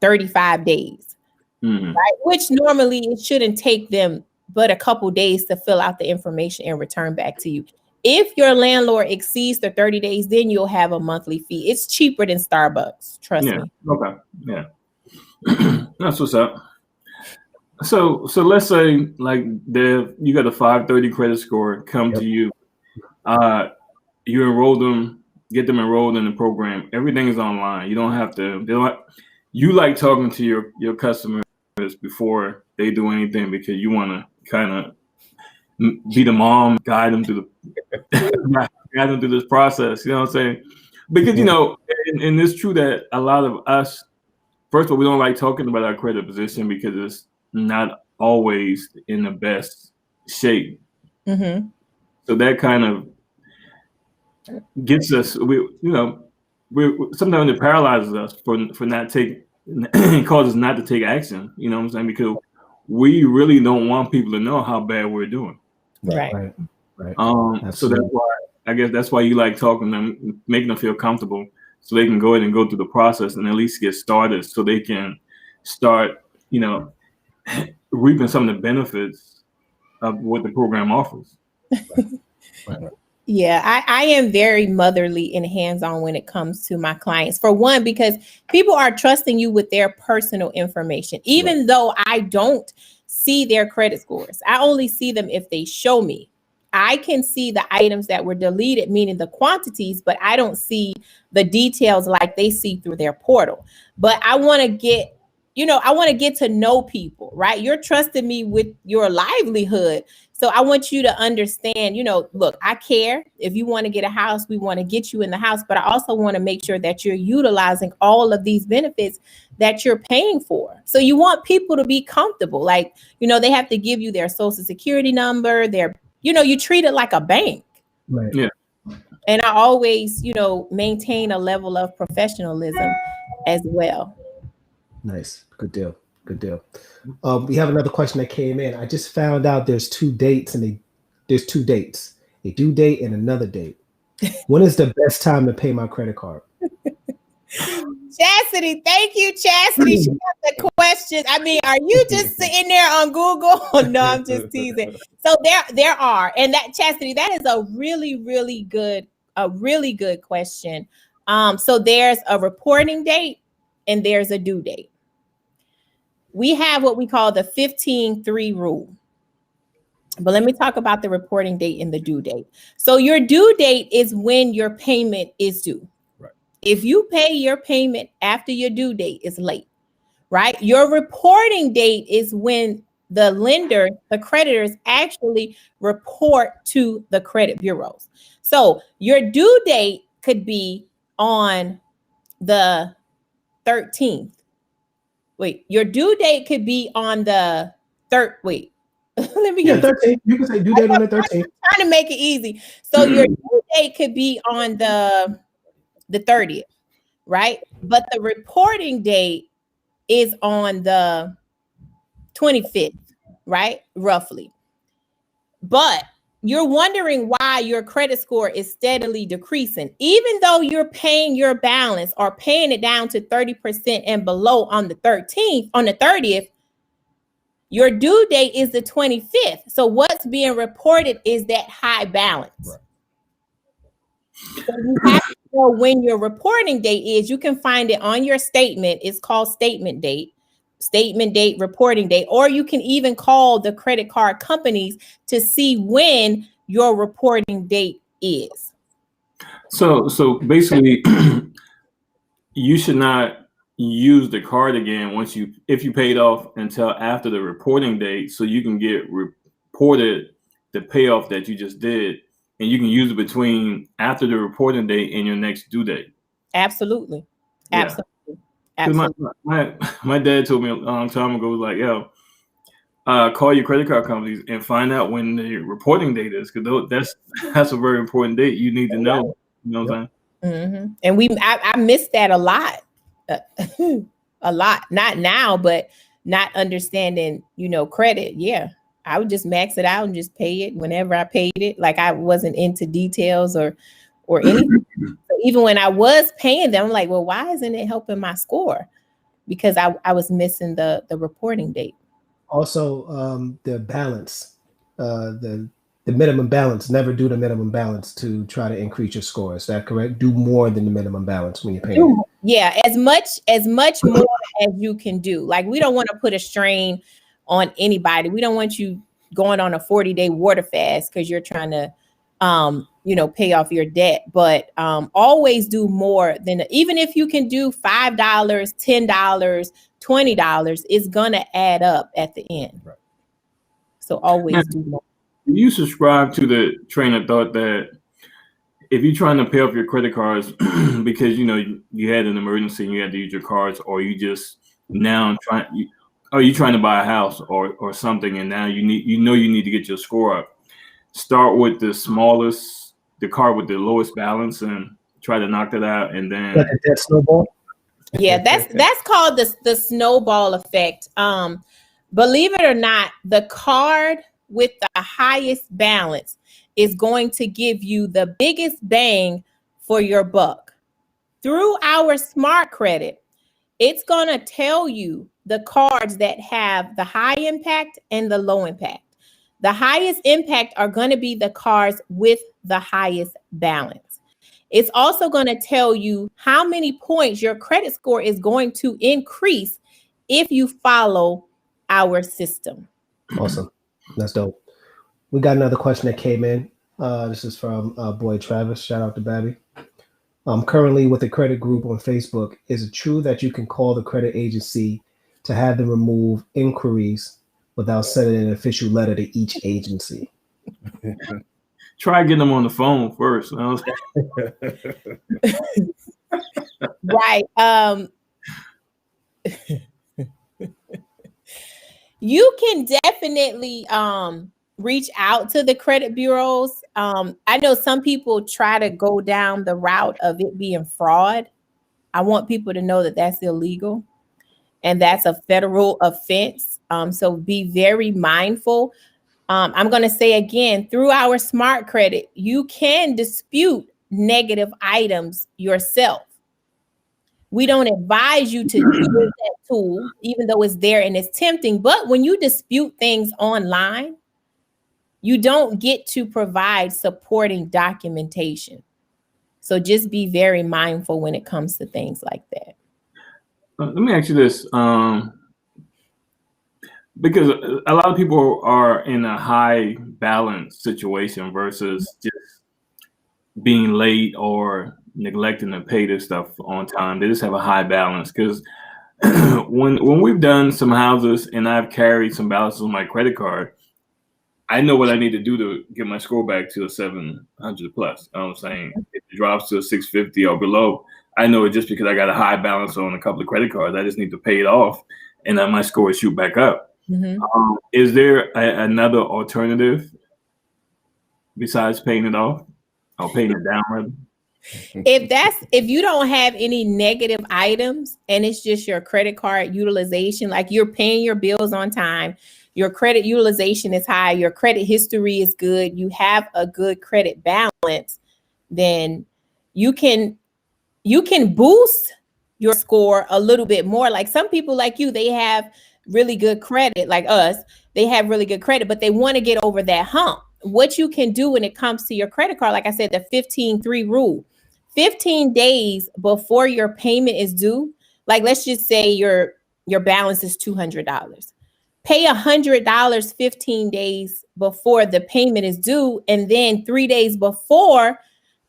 S4: 35 days, right? Which normally it shouldn't take them but a couple days to fill out the information and return back to you. If your landlord exceeds the 30 days, then you'll have a monthly fee. It's cheaper than Starbucks. Trust me.
S3: Okay. Yeah. That's what's up. So let's say like you got a 530 credit score come to you. You enroll them, get them enrolled in the program. Everything is online. You don't have to. You like talking to your customers before they do anything because you want to kind of be the mom, guide them through this process. You know what I'm saying? Because and it's true that a lot of us, first of all, we don't like talking about our credit position because it's not always in the best shape.
S4: Mm-hmm.
S3: So that kind of gets us. We sometimes it paralyzes us for not taking, causes us not to take action. You know what I'm saying? Because we really don't want people to know how bad we're doing.
S4: Right.
S3: So that's why you like talking to them, making them feel comfortable, so they can go ahead and go through the process and at least get started, so they can start, reaping some of the benefits of what the program offers.
S1: Right.
S4: Yeah, I am very motherly and hands-on when it comes to my clients. For one, because people are trusting you with their personal information, even though I don't see their credit scores. I only see them if they show me. I can see the items that were deleted, meaning the quantities, but I don't see the details like they see through their portal. But I want to get to know people, right? You're trusting me with your livelihood. So I want you to understand, look, I care. If you want to get a house, we want to get you in the house. But I also want to make sure that you're utilizing all of these benefits that you're paying for. So you want people to be comfortable. Like, they have to give you their social security number, you treat it like a bank.
S1: Right.
S3: Yeah.
S4: And I always, maintain a level of professionalism as well.
S1: Nice. Good deal. Good deal. We have another question that came in. I just found out there's two dates, there's two dates, a due date and another date. When is the best time to pay my credit card?
S4: Chastity, thank you, Chastity. She got the questions. I mean, are you just sitting there on Google? No, I'm just teasing. So there are, and that Chastity, that is a really good question. So there's a reporting date and there's a due date. We have what we call the 15-3 rule. But let me talk about the reporting date and the due date. So your due date is when your payment is due.
S2: Right.
S4: If you pay your payment after your due date, it's late, right? Your reporting date is when the lender, the creditors actually report to the credit bureaus. So your due date could be on the 13th. Wait, your due date could be on the third. Wait, let me get
S1: 13th. You can say due date on the 13th.
S4: Trying to make it easy. So your due date could be on the 30th, right? But the reporting date is on the 25th, right? Roughly. But you're wondering why your credit score is steadily decreasing, even though you're paying your balance or paying it down to 30% and below on the 30th, your due date is the 25th. So what's being reported is that high balance.
S2: Right.
S4: So you have to know when your reporting date is. You can find it on your statement. It's called statement date, reporting date, or you can even call the credit card companies to see when your reporting date is.
S3: So basically, you should not use the card again if you paid off until after the reporting date, so you can get reported the payoff that you just did, and you can use it between after the reporting date and your next due date.
S4: Absolutely.
S3: Yeah.
S4: Absolutely.
S3: My dad told me a long time ago, like, yo, call your credit card companies and find out when the reporting date is, because that's a very important date. You need to know. You know what I'm saying?
S4: Mm-hmm. And I missed that a lot. A lot. Not now, but not understanding, credit. Yeah. I would just max it out and just pay it whenever I paid it. Like I wasn't into details or anything. So even when I was paying them, I'm like, well, why isn't it helping my score? Because I was missing the reporting date.
S1: Also, the balance, the minimum balance. Never do the minimum balance to try to increase your score. Is that correct? Do more than the minimum balance when you're paying.
S4: Yeah, as much more as you can do. Like we don't want to put a strain on anybody. We don't want you going on a 40-day water fast because you're trying to pay off your debt. But always do more than, even if you can do $5, $10, $20, it's gonna add up at the end. Right. So always do more.
S3: You subscribe to the train of thought that if you're trying to pay off your credit cards because you had an emergency and you had to use your cards, or you just now you trying to buy a house or something, and now you need to get your score up. Start with the card with the lowest balance and try to knock that out, and then
S1: that snowball.
S4: Yeah, that's called the snowball effect. Believe it or not, the card with the highest balance is going to give you the biggest bang for your buck. Through our smart credit, it's going to tell you the cards that have the high impact and the low impact. The highest impact are going to be the cards with the highest balance. It's also going to tell you how many points your credit score is going to increase if you follow our system.
S1: Awesome. That's dope. We got another question that came in. This is from boy Travis. Shout out to Babby. I'm currently with a credit group on Facebook. Is it true that you can call the credit agency to have them remove inquiries without sending an official letter to each agency?
S3: Try getting them on the phone first.
S4: Right. You can definitely reach out to the credit bureaus. I know some people try to go down the route of it being fraud. I want people to know that that's illegal. and that's a federal offense. So be very mindful. I'm going to say again, through our smart credit, you can dispute negative items yourself. We don't advise you to use that tool, even though it's there and it's tempting. But when you dispute things online, you don't get to provide supporting documentation. So just be very mindful when it comes to things like that.
S3: Let me ask you this, because a lot of people are in a high balance situation versus just being late or neglecting to pay this stuff on time. They just have a high balance. Because when we've done some houses and I've carried some balances on my credit card, I know what I need to do to get my score back to a 700 plus. You know what I'm saying? If it drops to a 650 or below, I know it just because I got a high balance on a couple of credit cards. I just need to pay it off, and then my score shoot back up. Is there another alternative besides paying it off or paying it down, rather?
S4: If you don't have any negative items and it's just your credit card utilization, like you're paying your bills on time, your credit utilization is high, your credit history is good, you have a good credit balance, then you can boost your score a little bit more. Like some people like you, they have really good credit, like us, they have really good credit, but they want to get over that hump. What you can do when it comes to your credit card, like I said, the 15-3 rule, 15 days before your payment is due, like let's just say your balance is $200. Pay $100 15 days before the payment is due, and then 3 days before,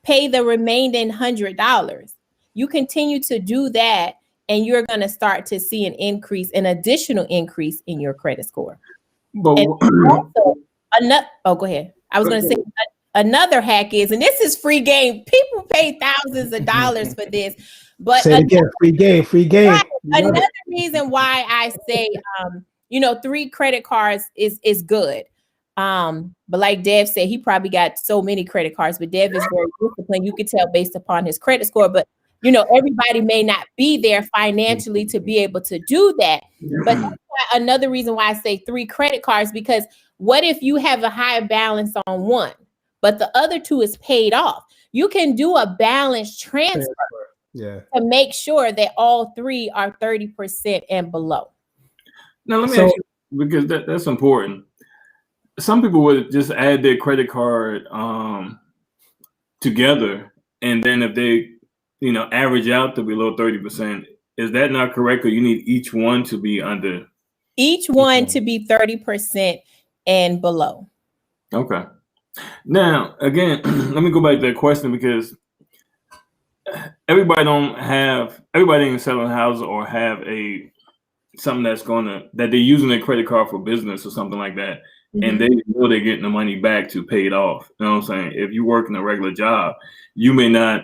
S4: pay the remaining $100. You continue to do that, and you're going to start to see an additional increase in your credit score.
S3: But
S4: also, go ahead. I was going to say another hack is, and this is free game. People pay thousands of dollars for this, but
S1: say it again, free game.
S4: Right, another reason why I say, 3 credit cards is good. But like Dev said, he probably got so many credit cards, but Dev is very disciplined. You could tell based upon his credit score, but everybody may not be there financially to be able to do that. But that's another reason why I say 3 credit cards, because what if you have a high balance on one, but the other 2 is paid off? You can do a balance transfer to make sure that all 3 are 30% and below.
S3: Now let me ask you, because that's important. Some people would just add their credit card together, and then if they average out to below 30%, is that not correct? Or you need each one to be under?
S4: Each one to be 30% and below.
S3: Okay. Now again, let me go back to that question, because everybody ain't selling houses or have something that they're using their credit card for business or something like that. And they know they're getting the money back to pay it off. You know what I'm saying? If you work in a regular job, you may not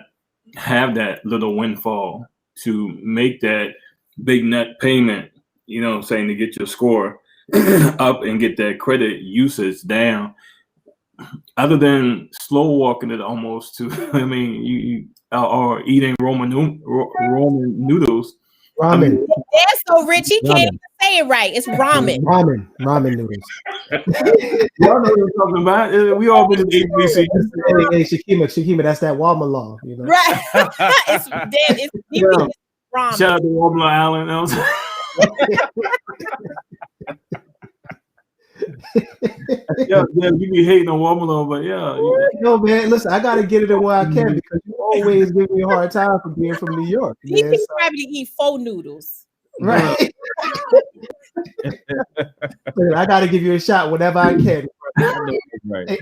S3: have that little windfall to make that big nut payment, to get your score up and get that credit usage down. Other than slow walking it almost to, you or eating Roman noodles.
S1: Ramen.
S4: That's so rich, he can't even say it right. It's ramen.
S1: Ramen noodles.
S3: Y'all know what I'm talking about. We all been in ABC.
S1: Hey, Shakima, that's that Walmart law,
S4: Right. It's ramen.
S3: Shout out to Walmart Island. You be hating on Walmart, but
S1: No, man, listen, I gotta get it in where I can, because you always give me a hard time for being from New York.
S4: He can probably eat 4 noodles.
S1: Right. I gotta give you a shot whenever I can.
S2: Right.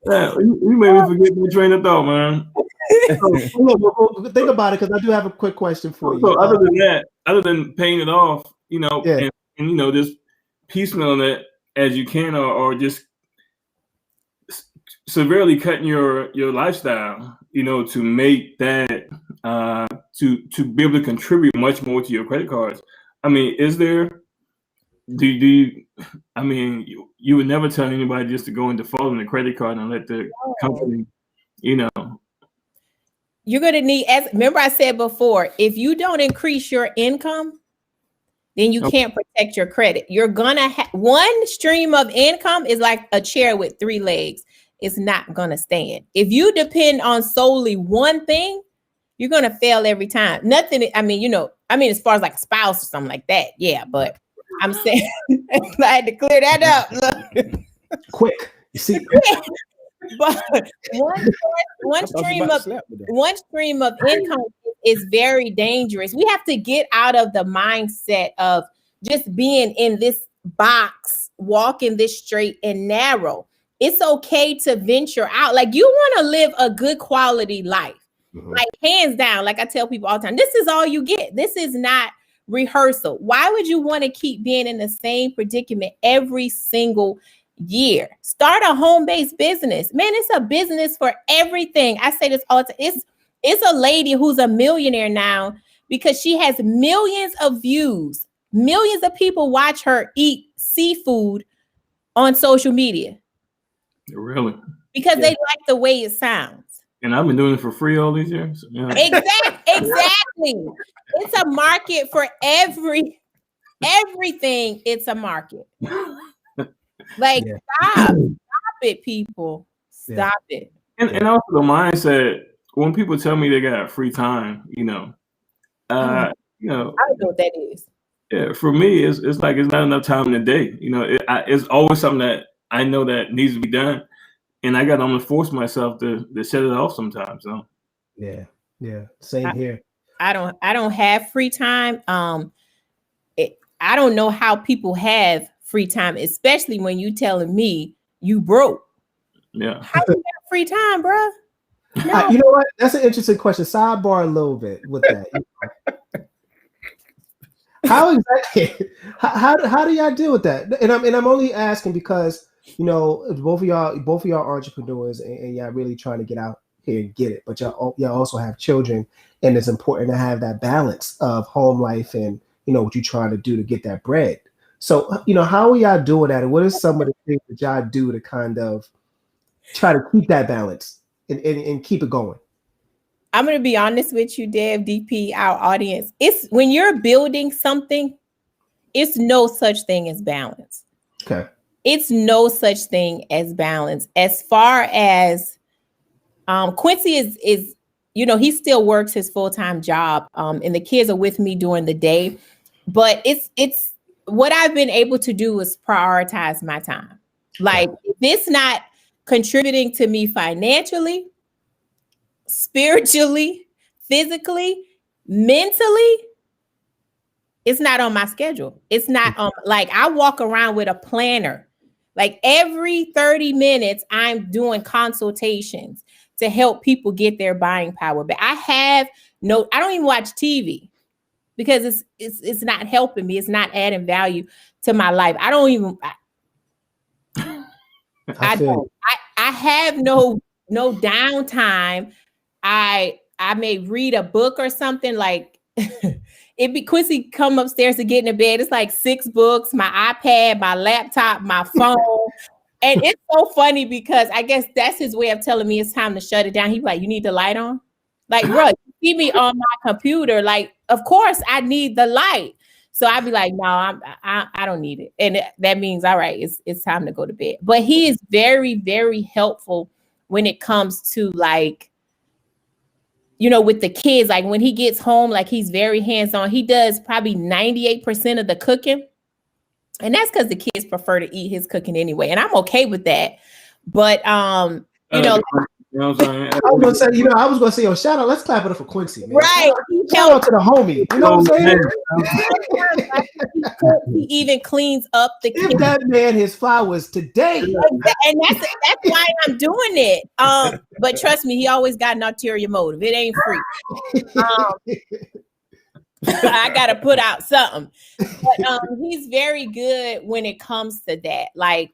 S3: You made me forget my train of thought, man.
S1: Look, think about it, because I do have a quick question for you.
S3: So other than paying it off, and just piecemealing it as you can, or just severely cutting your lifestyle, to make that to be able to contribute much more to your credit cards. Is there? Do you? You would never tell anybody just to go and default on the credit card and let the company,
S4: you're going to need, as remember I said before, if you don't increase your income, then you can't protect your credit. You're going to have one stream of income is like a chair with 3 legs. It's not going to stand. If you depend on solely one thing, you're going to fail every time. Nothing. I mean, as far as like a spouse or something like that. Yeah. But I'm saying I had to clear that up. Look.
S1: Quick. You see,
S4: but one stream of income is very dangerous. We have to get out of the mindset of just being in this box, walking this straight and narrow. It's okay to venture out. Like, you want to live a good quality life. Mm-hmm. Like, hands down, like I tell people all the time, this is all you get. This is not rehearsal. Why would you want to keep being in the same predicament every single year? Start a home-based business. Man, it's a business for everything. I say this all the time. It's a lady who's a millionaire now because she has millions of views. Millions of people watch her eat seafood on social media.
S3: Really?
S4: Because they like the way it sounds.
S3: And I've been doing it for free all these years. Yeah.
S4: Exactly. It's a market for everything. It's a market. Like, stop it, people. Stop it.
S3: And also the mindset, when people tell me they got free time, I don't know
S4: what that is.
S3: Yeah, for me, it's like it's not enough time in the day. It's always something that I know that needs to be done, and I'm gonna force myself to shut it off sometimes. So
S1: yeah, same here.
S4: I don't have free time. I don't know how people have free time, especially when you telling me you broke.
S3: Yeah,
S4: how do you have free time, bro? No.
S1: You know what? That's an interesting question. Sidebar a little bit with that. How exactly? How do y'all deal with that? And I'm only asking because both of y'all entrepreneurs and y'all really trying to get out here and get it, but y'all also have children, and it's important to have that balance of home life and what you're trying to do to get that bread. So how are y'all doing that, and what are some of the things that y'all do to kind of try to keep that balance and keep it going?
S4: I'm going to be honest with you, Dev, DP, our audience. It's when you're building something, it's no such thing as balance.
S1: Okay.
S4: It's no such thing as balance. As far as Quincy is he still works his full-time job, and the kids are with me during the day. But it's what I've been able to do is prioritize my time. Like, if it's not contributing to me financially, spiritually, physically, mentally, it's not on my schedule. It's not on, like, I walk around with a planner. Like, every 30 minutes, I'm doing consultations to help people get their buying power. But I don't even watch TV because it's not helping me. It's not adding value to my life. I have no downtime. I may read a book or something, like Quincy come upstairs to get in the bed. It's like 6 books, my iPad, my laptop, my phone. And it's so funny because I guess that's his way of telling me it's time to shut it down. He's like, you need the light on? Like, bro, you see me on my computer. Like, of course I need the light. So I'd be like, no, I don't need it. And that means, all right, it's time to go to bed. But he is very, very helpful when it comes to, like, with the kids. Like, when he gets home, like, he's very hands-on. He does probably 98% of the cooking. And that's because the kids prefer to eat his cooking anyway. And I'm okay with that. But,
S3: what I'm saying?
S1: I was gonna say, shout out, let's clap it up for Quincy, man.
S4: Right.
S1: Shout out to the homie. You know what I'm saying?
S4: He even cleans up the kitchen.
S1: Give that man his flowers today.
S4: And that's why I'm doing it. But trust me, he always got an ulterior motive. It ain't free. I gotta put out something. But he's very good when it comes to that. Like,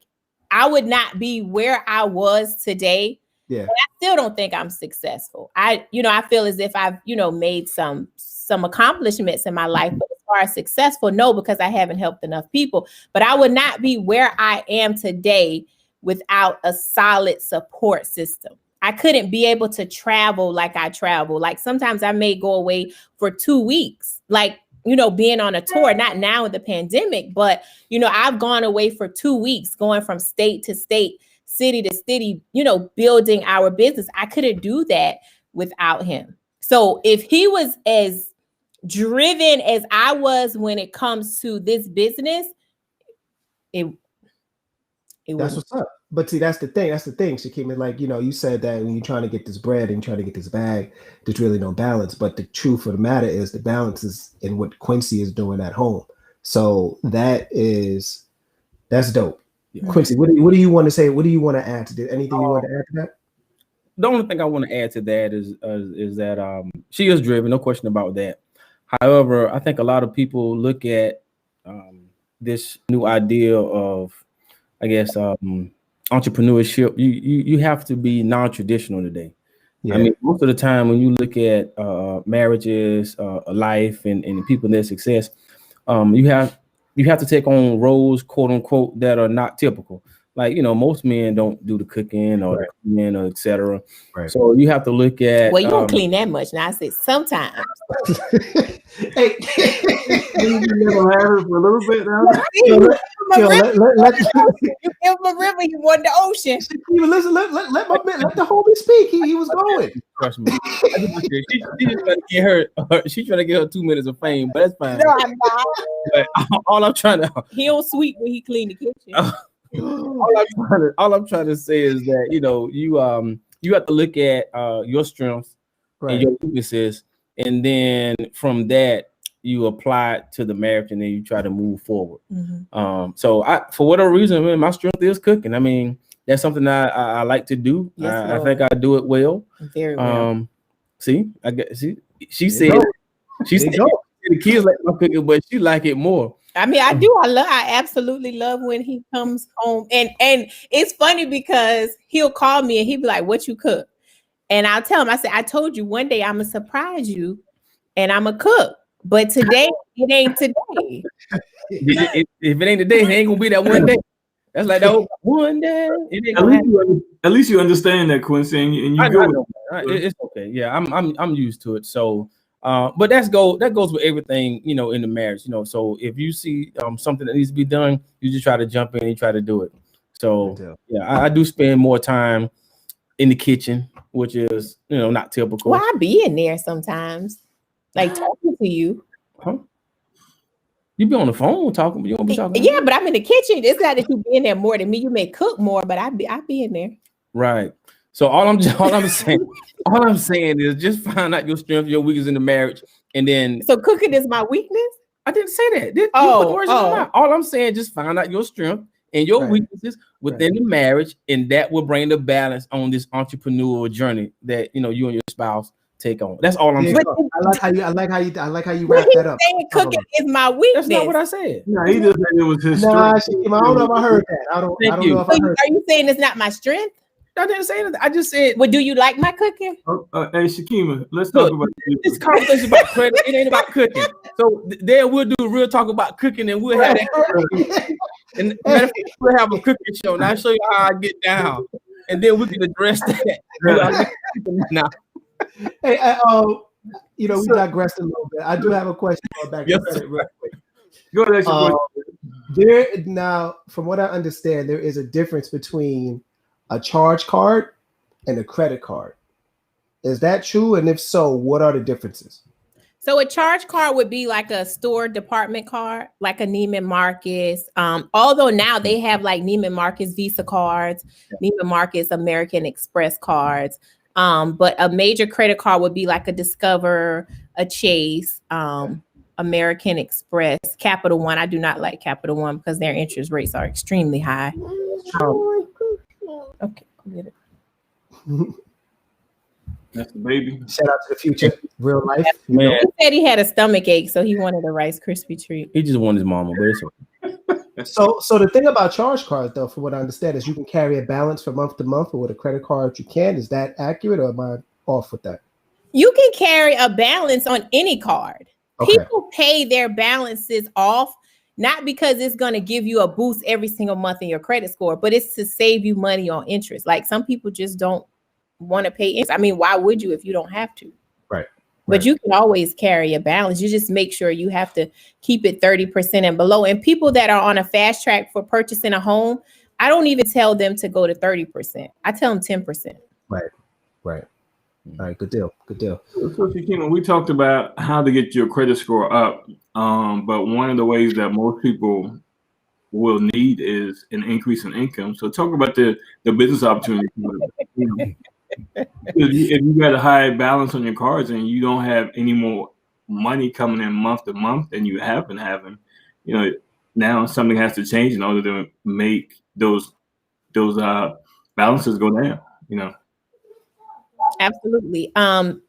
S4: I would not be where I was today.
S1: Yeah.
S4: But I still don't think I'm successful. I feel as if I've, made some accomplishments in my life, but as far as successful, no, because I haven't helped enough people. But I would not be where I am today without a solid support system. I couldn't be able to travel like I travel. Like sometimes I may go away for 2 weeks, like, being on a tour, not now with the pandemic, but, I've gone away for 2 weeks, going from state to state, city to city, building our business. I couldn't do that without him. So if he was as driven as I was when it comes to this business, it
S1: that's what's up. But see, that's the thing. Shakima, like, you said that when you're trying to get this bread and trying to get this bag, there's really no balance. But the truth of the matter is the balance is in what Quincy is doing at home. So that's dope. Yeah. Quincy, what do you want to say? What do you want to add to this? Anything you want to add to that?
S2: The only thing I want to add to that is that she is driven, no question about that. However, I think a lot of people look at this new idea of, I guess, entrepreneurship. You have to be non-traditional today. Yeah. I mean, most of the time when you look at marriages, life, and people and their success, you have to take on roles, quote unquote, that are not typical. Like, most men don't do the cooking or the cleaning or etc. Right. So you have to look at.
S4: Well, you don't clean that much. Now I say sometimes.
S1: Hey,
S3: you never have it for a little bit now.
S4: You give him a river, you want the ocean.
S1: Listen, let the homie speak. He was going.
S2: Trust me. She's trying to get her 2 minutes of fame, but that's fine.
S4: No, I'm not.
S2: But all I'm trying to.
S4: He don't sweep when he clean the kitchen.
S2: All I'm trying to say is that you have to look at your strengths and your weaknesses, and then from that you apply it to the marriage, and then you try to move forward. Mm-hmm. So for whatever reason, man, my strength is cooking. I mean, that's something I like to do. Yes, I think I do it well.
S4: Very well.
S2: See, I guess she said the kids like my cooking, but she like it more.
S4: I mean, I absolutely love when he comes home. And it's funny because he'll call me and he'll be like, "What you cook?" And I'll tell him, I said, "I told you one day I'm gonna surprise you and I'm gonna cook. But today, it ain't today."
S2: If it ain't today, it ain't gonna be that one day. That's like that one day.
S3: At least you understand that, Quincy, and you go.
S2: It's okay. Yeah, I'm used to it. So but that goes with everything, in the marriage, so if you see something that needs to be done, you just try to jump in and try to do it. So yeah, I do spend more time in the kitchen, which is, not typical.
S4: Well, I be in there sometimes, like talking to you.
S2: Huh? You be on the phone talking, but you don't be talking.
S4: Yeah, but I'm in the kitchen. It's not that you be in there more than me. You may cook more, but I be in there.
S2: Right. So all I'm saying is just find out your strength, your weakness in the marriage, and then.
S4: So cooking is my weakness?
S2: I didn't say that. All I'm saying, just find out your strength and your weaknesses within the marriage, and that will bring the balance on this entrepreneurial journey that you and your spouse take on. That's all I'm saying.
S1: I like how you wrap that up.
S4: Cooking is my weakness.
S2: That's not what I said.
S3: No, he just said it was his strength.
S1: I don't know if I heard that. I don't know if I heard.
S4: Are you saying it's not my strength?
S2: I didn't say anything. I just said.
S4: Well, do you like my cooking?
S3: Hey, Shakima, let's talk about
S2: this conversation about credit. It ain't about cooking. So there we'll do real talk about cooking, and we'll have that. And we'll have a cooking show, and I'll show you how I get down, and then we can address that. Now,
S1: hey, we digressed a little bit. I do have a question back to credit real quick.
S3: Go ahead.
S1: Now, from what I understand, there is a difference between a charge card and a credit card. Is that true? And if so, what are the differences?
S4: So a charge card would be like a store department card, like a Neiman Marcus. Although now they have like Neiman Marcus Visa cards, Neiman Marcus American Express cards. But a major credit card would be like a Discover, a Chase, American Express, Capital One. I do not like Capital One because their interest rates are extremely high. Okay, I'll get it.
S3: That's the baby.
S1: Shout out to the future, real life.
S2: Man.
S4: He said he had a stomach ache, so he wanted a Rice Krispie treat.
S2: He just wanted his mama, but it's
S1: okay. So the thing about charge cards, though, from what I understand, is you can carry a balance from month to month, or with a credit card you can. Is that accurate, or am I off with that?
S4: You can carry a balance on any card. Okay. People pay their balances off. Not because it's going to give you a boost every single month in your credit score, but it's to save you money on interest. Like some people just don't want to pay interest. I mean, why would you if you don't have to?
S1: Right.
S4: But you can always carry a balance. You just make sure you have to keep it 30% and below. And people that are on a fast track for purchasing a home, I don't even tell them to go to 30%. I tell them 10%.
S1: Right. All right, good deal.
S3: So, Shakina, we talked about how to get your credit score up, but one of the ways that most people will need is an increase in income. So talk about the business opportunity. If you got a high balance on your cards and you don't have any more money coming in month to month than you have been having, now something has to change in order to make those balances go down.
S4: Absolutely.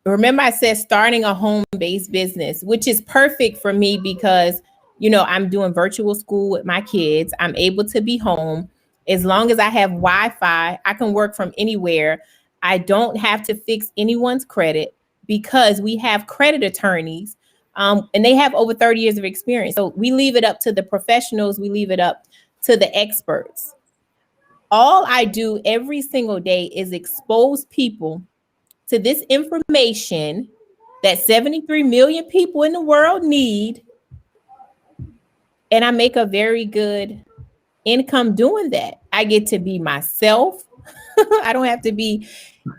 S4: Remember I said starting a home-based business, which is perfect for me because, I'm doing virtual school with my kids. I'm able to be home. As long as I have Wi-Fi, I can work from anywhere. I don't have to fix anyone's credit because we have credit attorneys, and they have over 30 years of experience. So we leave it up to the professionals. We leave it up to the experts. All I do every single day is expose people to this information that 73 million people in the world need. And I make a very good income doing that. I get to be myself. I don't have to be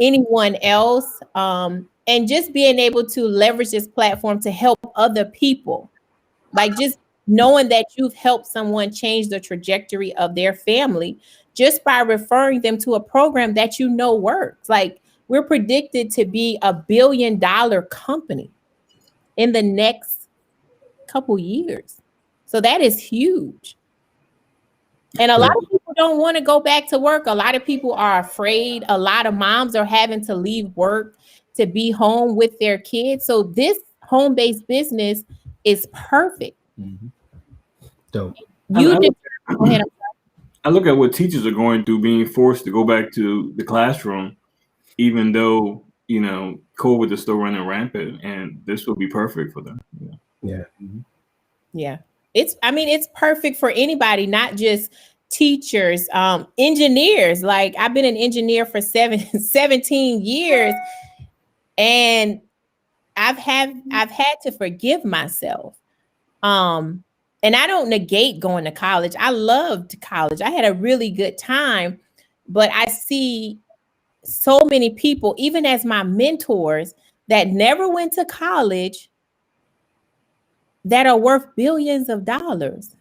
S4: anyone else. And just being able to leverage this platform to help other people. Like just knowing that you've helped someone change the trajectory of their family just by referring them to a program that works. Like we're predicted to be $1 billion company in the next couple years. So that is huge. And a lot of people don't want to go back to work. A lot of people are afraid. A lot of moms are having to leave work to be home with their kids. So this home-based business is perfect.
S1: Mm-hmm. Dope.
S4: Go ahead.
S3: I look at what teachers are going through, being forced to go back to the classroom, even though, COVID is still running rampant, and this will be perfect for them.
S1: Yeah.
S3: Mm-hmm.
S4: Yeah. It's perfect for anybody, not just teachers, engineers. Like I've been an engineer for 17 years, and I've had to forgive myself. And I don't negate going to college. I loved college. I had a really good time, but I see so many people, even as my mentors, that never went to college that are worth billions of dollars.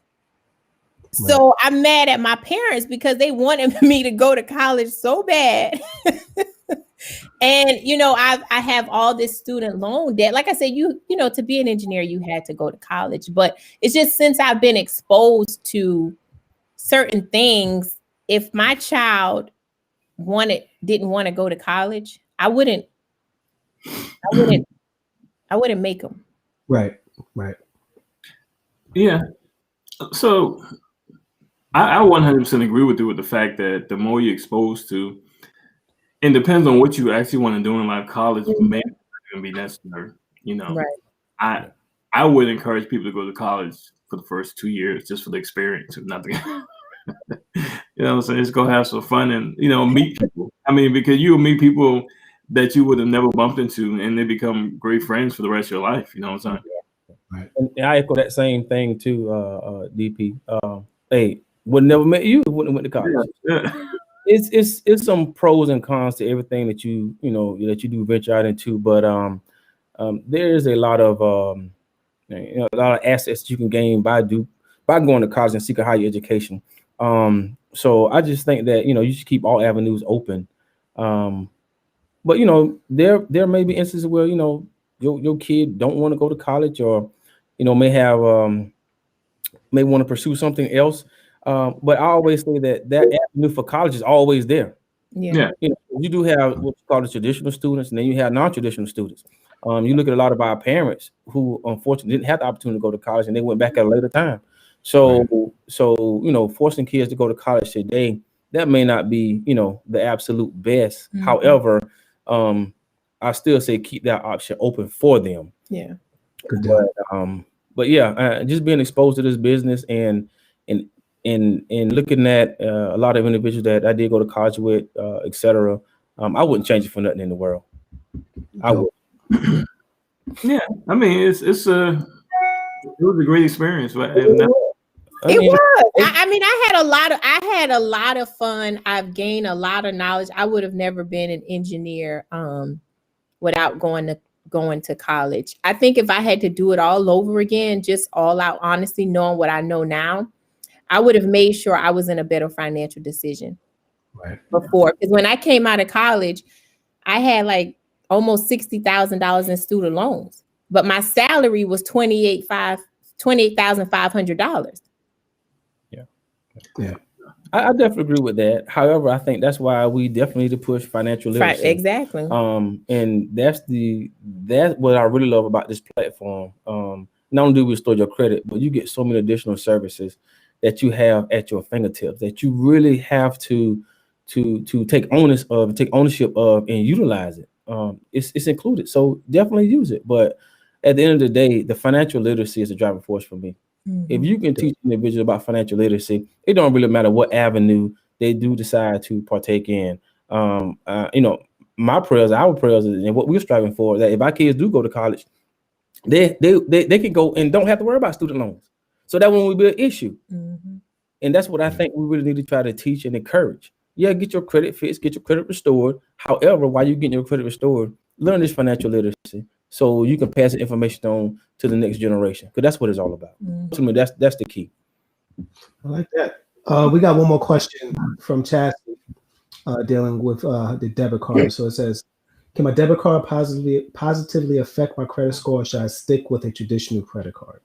S4: Right. So I'm mad at my parents because they wanted me to go to college so bad. And, I have all this student loan debt. Like I said, to be an engineer, you had to go to college. But it's just since I've been exposed to certain things, if my child didn't want to go to college, I wouldn't make them.
S1: Right.
S3: Yeah. So I 100% agree with you with the fact that the more you're exposed to, it depends on what you actually want to do in life. College may not even be necessary.
S4: Right.
S3: I would encourage people to go to college for the first 2 years just for the experience of nothing. Just go have some fun and meet people. I mean, because you will meet people that you would have never bumped into, and they become great friends for the rest of your life. You know what I'm saying?
S2: Right. And I echo that same thing too, DP. Hey, would never met you, wouldn't went to college.
S3: Yeah.
S2: It's some pros and cons to everything that you do venture out into, but there is a lot of a lot of assets you can gain by going to college and seek a higher education. So I just think that you should keep all avenues open. But there may be instances where your kid don't want to go to college, or may want to pursue something else. But I always say that avenue for college is always there.
S4: Yeah.
S2: You do have what you call the traditional students, and then you have non-traditional students. You look at a lot of our parents who unfortunately didn't have the opportunity to go to college, and they went back at a later time. So, forcing kids to go to college today, that may not be, the absolute best. Mm-hmm. However, I still say keep that option open for them.
S4: Yeah.
S2: But yeah, just being exposed to this business and looking at a lot of individuals that I did go to college with, etc. I wouldn't change it for nothing in the world. I would.
S3: Yeah, I mean, it was a great experience, but
S4: It was. I mean, I had a lot of fun. I've gained a lot of knowledge. I would have never been an engineer without going to college. I think if I had to do it all over again, just all out honesty, knowing what I know now, I would have made sure I was in a better financial decision before. Because when I came out of college, I had like almost $60,000 in student loans, but my salary was $28,500.
S1: Yeah.
S2: I definitely agree with that. However, I think that's why we definitely need to push financial literacy.
S4: Exactly.
S2: And that's what I really love about this platform. Not only do we restore your credit, but you get so many additional services that you have at your fingertips that you really have to take ownership of and utilize it. It's included, so definitely use it. But at the end of the day, the financial literacy is a driving force for me. If you can teach individuals about financial literacy, it don't really matter what avenue they do decide to partake in. Our prayers, and what we're striving for, that if our kids do go to college, they can go and don't have to worry about student loans. So that won't be an issue. And that's what I think we really need to try to teach and encourage. Yeah, get your credit fixed, get your credit restored. However, while you're getting your credit restored, learn this financial literacy so you can pass the information on to the next generation, because that's what it's all about. To me, that's the key.
S1: I like that. We got one more question from Chastity dealing with the debit card. So it says, can my debit card positively affect my credit score, or should I stick with a traditional credit card?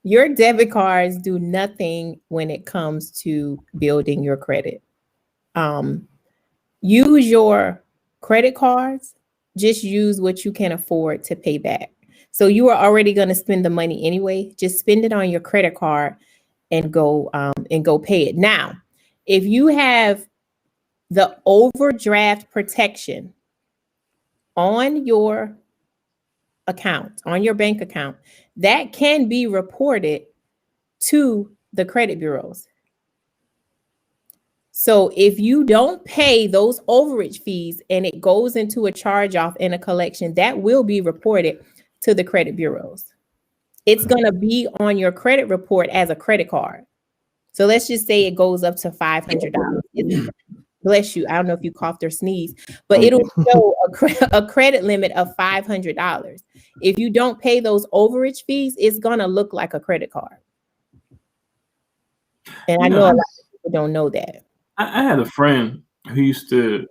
S4: Your debit cards do nothing when it comes to building your credit. Use your credit cards, just use what you can afford to pay back. So you are already going to spend the money anyway. Just spend it on your credit card and go pay it. Now, if you have the overdraft protection on your account, on your bank account, that can be reported to the credit bureaus. So if you don't pay those overage fees and it goes into a charge off and a collection, that will be reported to the credit bureaus. It's going to be on your credit report as a credit card. So let's just say it goes up to $500. Bless you. I don't know if you coughed or sneezed, but it'll show a credit limit of $500. If you don't pay those overage fees, it's going to look like a credit card. And I know a lot of people don't know that.
S3: I had a friend who used to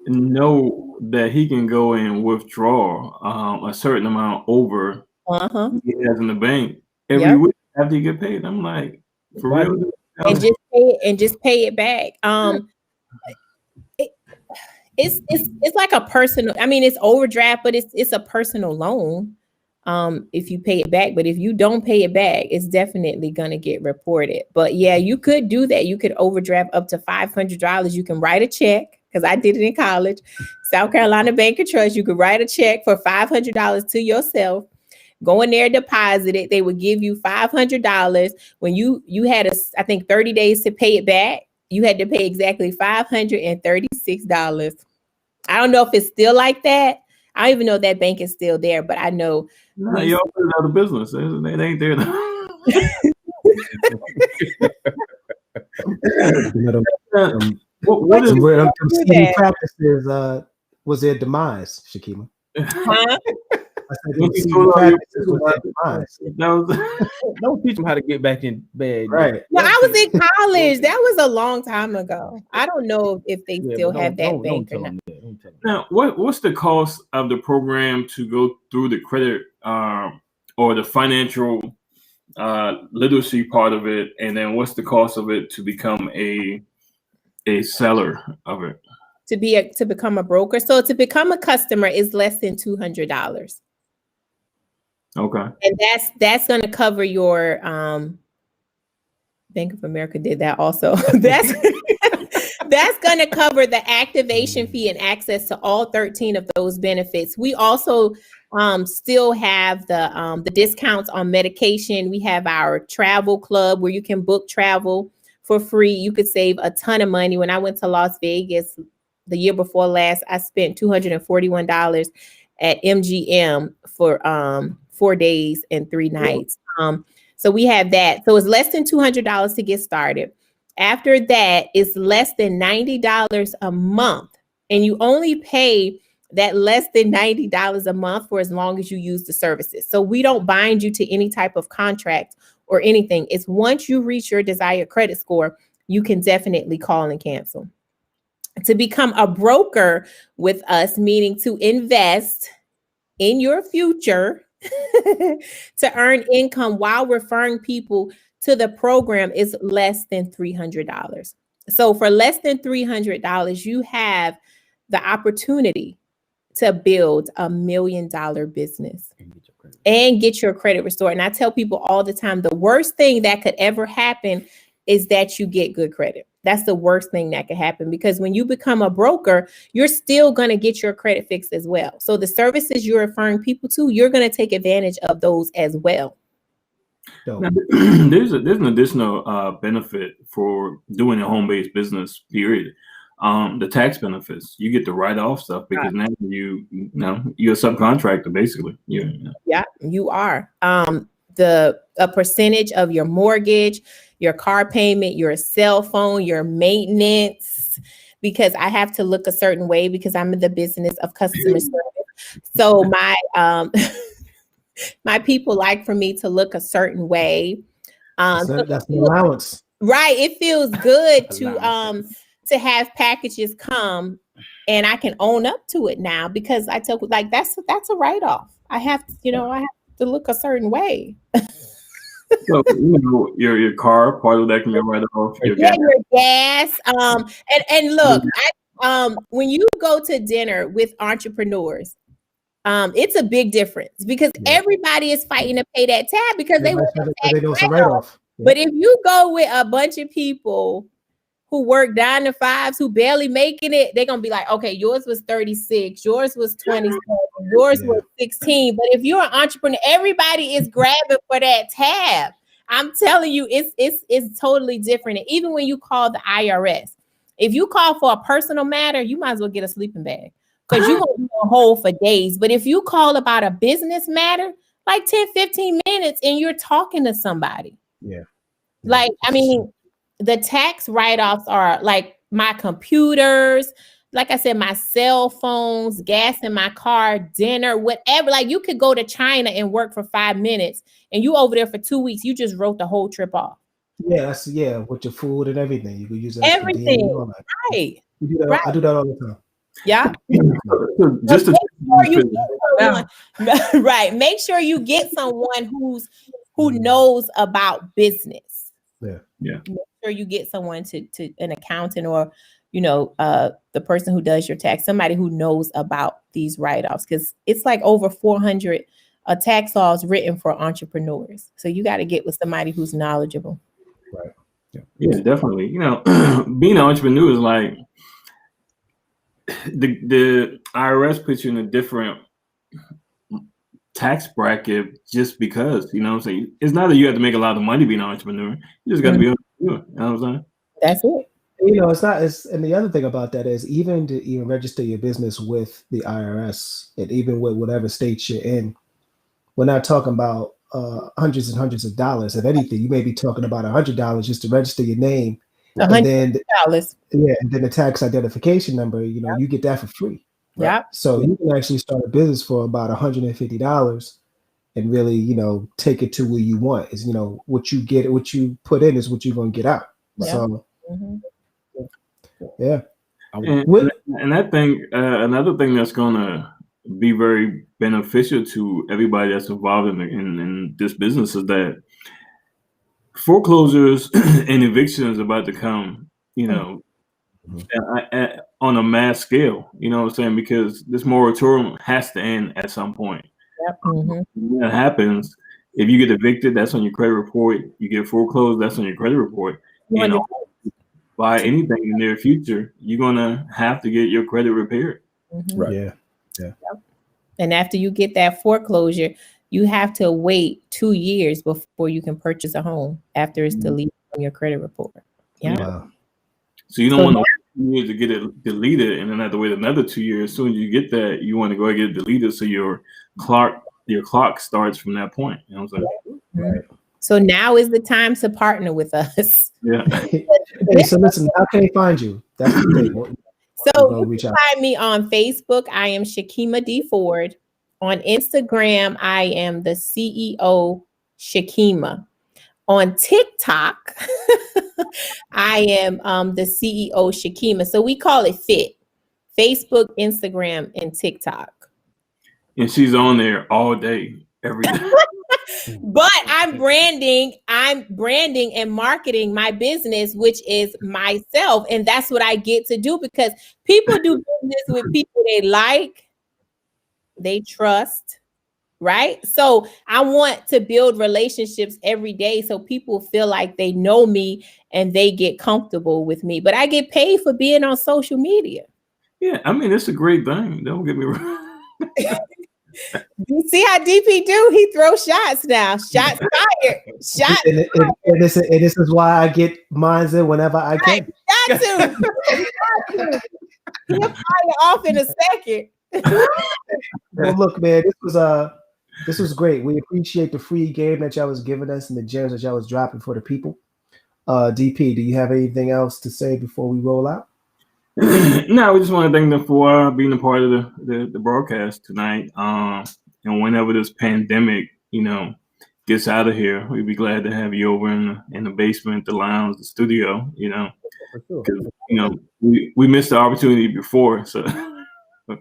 S3: know that he can go and withdraw a certain amount over he has in the bank every week after you get paid. I'm like, for real?
S4: And just pay it back. It's like a personal. I mean, it's overdraft, but it's a personal loan. If you pay it back, but if you don't pay it back, it's definitely going to get reported. But yeah, you could do that. You could overdraft up to $500. You can write a check, because I did it in college. South Carolina Bank of Trust. You could write a check for $500 to yourself. Go in there, deposit it. They would give you $500. When you had I think 30 days to pay it back, you had to pay exactly $536. I don't know if it's still like that. I don't even know if that bank is still there, but I know.
S3: No, y'all put it out of business. They ain't there now.
S1: What is seedy practices was their demise, Shakima?
S4: Huh?
S2: Don't teach them how to get back in bed.
S1: Right.
S4: No, I was in college. That was a long time ago. I don't know if they still have that bank or not.
S3: Now, what's the cost of the program to go through the credit or the financial literacy part of it, and then what's the cost of it to become a seller of it?
S4: To become a broker. So to become a customer is less than $200.
S3: Okay.
S4: And that's going to cover your Bank of America did that also. That's going to cover the activation fee and access to all 13 of those benefits. We also still have the discounts on medication. We have our travel club where you can book travel for free. You could save a ton of money. When I went to Las Vegas the year before last, I spent $241 at MGM for 4 days and 3 nights. So we have that. So it's less than $200 to get started. After that, it's less than $90 a month. And you only pay that less than $90 a month for as long as you use the services. So we don't bind you to any type of contract or anything. It's once you reach your desired credit score, you can definitely call and cancel. To become a broker with us, meaning to invest in your future to earn income while referring people to the program, is less than $300. So for less than $300, you have the opportunity to build $1 million business and get your credit restored. And I tell people all the time, the worst thing that could ever happen is that you get good credit. That's the worst thing that could happen, because when you become a broker, you're still going to get your credit fixed as well. So the services you're referring people to, you're going to take advantage of those as well.
S3: Now, there's an additional benefit for doing a home-based business, period. The tax benefits, you get to write off stuff because now you're a subcontractor basically.
S4: Yeah, you are. A percentage of your mortgage, your car payment, your cell phone, your maintenance, because I have to look a certain way because I'm in the business of customer service. So my my people like for me to look a certain way.
S1: That's an allowance.
S4: Right. It feels good to have packages come and I can own up to it now, because I tell like that's a write-off. I have to look a certain way.
S3: So your car, part of that can be right off. Your
S4: gas. And look, when you go to dinner with entrepreneurs, it's a big difference because everybody is fighting to pay that tab because they want to write off. But if you go with a bunch of people who work 9 to 5s, who barely making it, they're gonna be like, okay, yours was 36, yours was 27, yours was 16. But if you're an entrepreneur, everybody is grabbing for that tab. I'm telling you, it's totally different. And even when you call the IRS, if you call for a personal matter, you might as well get a sleeping bag because you're gonna be on hold for days. But if you call about a business matter, like 10, 15 minutes, and you're talking to somebody. Like, I mean, the tax write-offs are like my computers, like I said, my cell phones, gas in my car, dinner, whatever. Like you could go to China and work for 5 minutes and you over there for 2 weeks. You just wrote the whole trip off.
S1: Yeah, with your food and everything. You could use
S4: everything. Right.
S1: I do that all the time.
S4: Yeah.
S3: Just
S4: right. Make sure you get someone who knows about business.
S3: Yeah.
S4: Make sure you get someone to an accountant or the person who does your tax, somebody who knows about these write-offs, because it's like over 400 tax laws written for entrepreneurs. So you got to get with somebody who's knowledgeable.
S1: Right.
S3: Yeah, definitely. Being an entrepreneur is like the IRS puts you in a different tax bracket just because, what I'm saying? It's not that you have to make a lot of money being an entrepreneur. You just got to be an entrepreneur. You know what I'm saying?
S4: That's it.
S1: And the other thing about that is even to register your business with the IRS and even with whatever state you're in, we're not talking about hundreds and hundreds of dollars. If anything, you may be talking about $100 just to register your name. And then and then the tax identification number, you get that for free. Right?
S4: Yeah.
S1: So you can actually start a business for about $150 and really, take it to where you want. Is what you put in is what you're gonna get out.
S4: Yeah.
S1: So
S3: and that thing, another thing that's gonna be very beneficial to everybody that's involved in this business is that foreclosures and evictions about to come, on a mass scale, you know what I'm saying? Because this moratorium has to end at some point.
S4: Yep.
S3: When that happens, if you get evicted, that's on your credit report. You get foreclosed, that's on your credit report. Buy anything in the near future, you're gonna have to get your credit repaired.
S1: Right. Yeah.
S4: Yep. And after you get that foreclosure, you have to wait 2 years before you can purchase a home after it's deleted from your credit report. Yeah.
S1: Wow.
S3: So you don't want to wait 2 years to get it deleted and then have to wait another 2 years. As soon as you get that, you want to go ahead and get it deleted so your clock starts from that point. You know what I'm saying?
S1: Right.
S4: So now is the time to partner with us.
S3: Yeah.
S1: Hey, so listen, how can they find you? That's the thing.
S4: So
S1: We'll
S4: you
S1: reach
S4: can
S1: out.
S4: find me on Facebook. I am Shakima D. Ford. On Instagram, I am the CEO Shakima. On TikTok, I am the CEO Shakima. So we call it FIT. Facebook, Instagram, and TikTok.
S3: And she's on there all day, every day.
S4: But I'm branding and marketing my business, which is myself. And that's what I get to do because people do business with people they like, they trust, right? So I want to build relationships every day so people feel like they know me and they get comfortable with me. But I get paid for being on social media.
S3: Yeah, I mean, it's a great thing. Don't get me wrong.
S4: You see how DP do? He throws shots now. Shots fired. Shots.
S1: And this is why I get mines in whenever I can.
S4: Got to. He'll fire off in a second.
S1: Well, look, man, this was great. We appreciate the free game that y'all was giving us and the gems that y'all was dropping for the people. DP, do you have anything else to say before we roll out?
S3: No, we just want to thank them for being a part of the broadcast tonight. And whenever this pandemic, gets out of here, we'd be glad to have you over in the basement, the lounge, the studio. Because we missed the opportunity before. So, but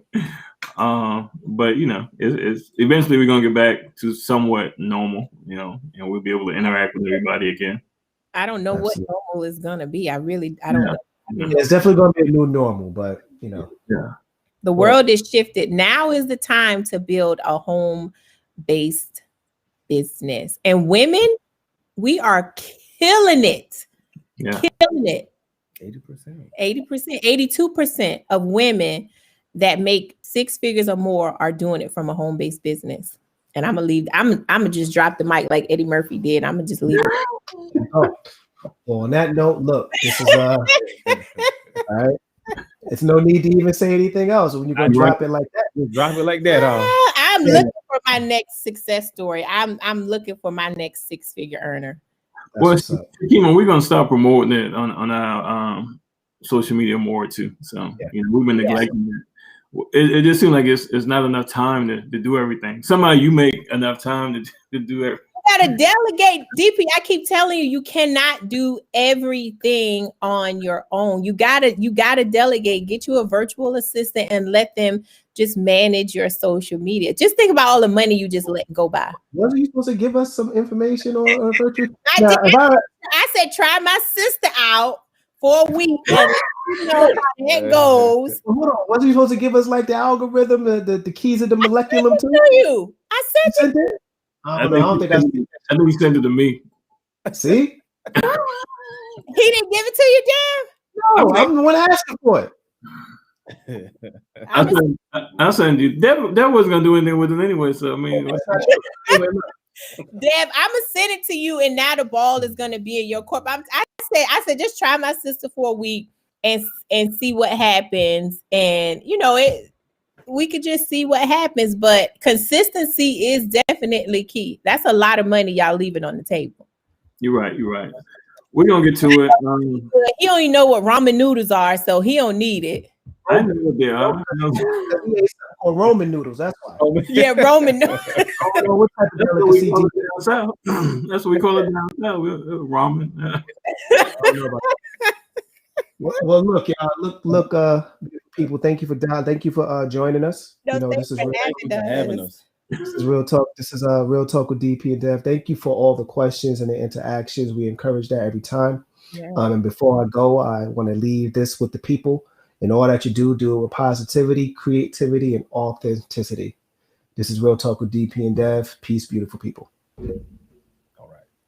S3: it's eventually we're gonna get back to somewhat normal. And we'll be able to interact with everybody again.
S4: I don't know what normal is gonna be. I don't know.
S1: It's definitely going to be a new normal, but
S3: Yeah.
S4: The world is shifted. Now is the time to build a home-based business. And women, we are killing it.
S3: Yeah.
S4: Killing it.
S2: 80%.
S4: 82% of women that make 6 figures or more are doing it from a home-based business. And I'm gonna just drop the mic like Eddie Murphy did. I'm gonna just leave it.
S1: Oh. Well, on that note, look, this is all right. It's no need to even say anything else when you're gonna drop it like that.
S2: Just drop it like that,
S4: I'm looking for my next success story. I'm looking for my next 6-figure earner.
S3: Well, Shakima, we're gonna start promoting it on our social media more too. So we've been neglecting it. It just seems like it's not enough time to do everything. Somehow you make enough time to do everything.
S4: You gotta delegate. DP, I keep telling you, you cannot do everything on your own. You gotta delegate. Get you a virtual assistant and let them just manage your social media. Just think about all the money you just let go by.
S1: Wasn't you supposed to give us some information on virtual?
S4: I said try my sister out for a week and you know how that goes.
S1: Hold on. Wasn't you supposed to give us like the algorithm, the keys of the moleculum too?
S4: You. I said you.
S1: I don't think
S3: I think he sent it to me.
S1: See?
S4: He didn't give it to you, Dan?
S1: No, I'm the one asking for it.
S3: I sent you. That wasn't gonna do anything with it anyway. So I mean,
S4: Dev, I'm gonna send it to you, and now the ball is gonna be in your court. I said, just try my sister for a week and see what happens, and we could just see what happens. But consistency is definitely key. That's a lot of money y'all leaving on the table.
S3: You're right. We're gonna get to it.
S4: He don't even know what ramen noodles are, so he don't need it.
S3: I know what they are.
S1: Or Roman noodles. That's why.
S4: Yeah, Roman noodles.
S1: What type of delicacy do
S3: you That's what we call it down south. Ramen.
S1: Well, look, y'all. Look, people. Thank you for joining us. This is
S2: having us.
S1: This is Real Talk. This is Real Talk with DP and Dev. Thank you for all the questions and the interactions. We encourage that every time.
S4: Yeah.
S1: And before I go, I want to leave this with the people. In all that you do it with positivity, creativity, and authenticity. This is Real Talk with DP and Dev. Peace, beautiful people.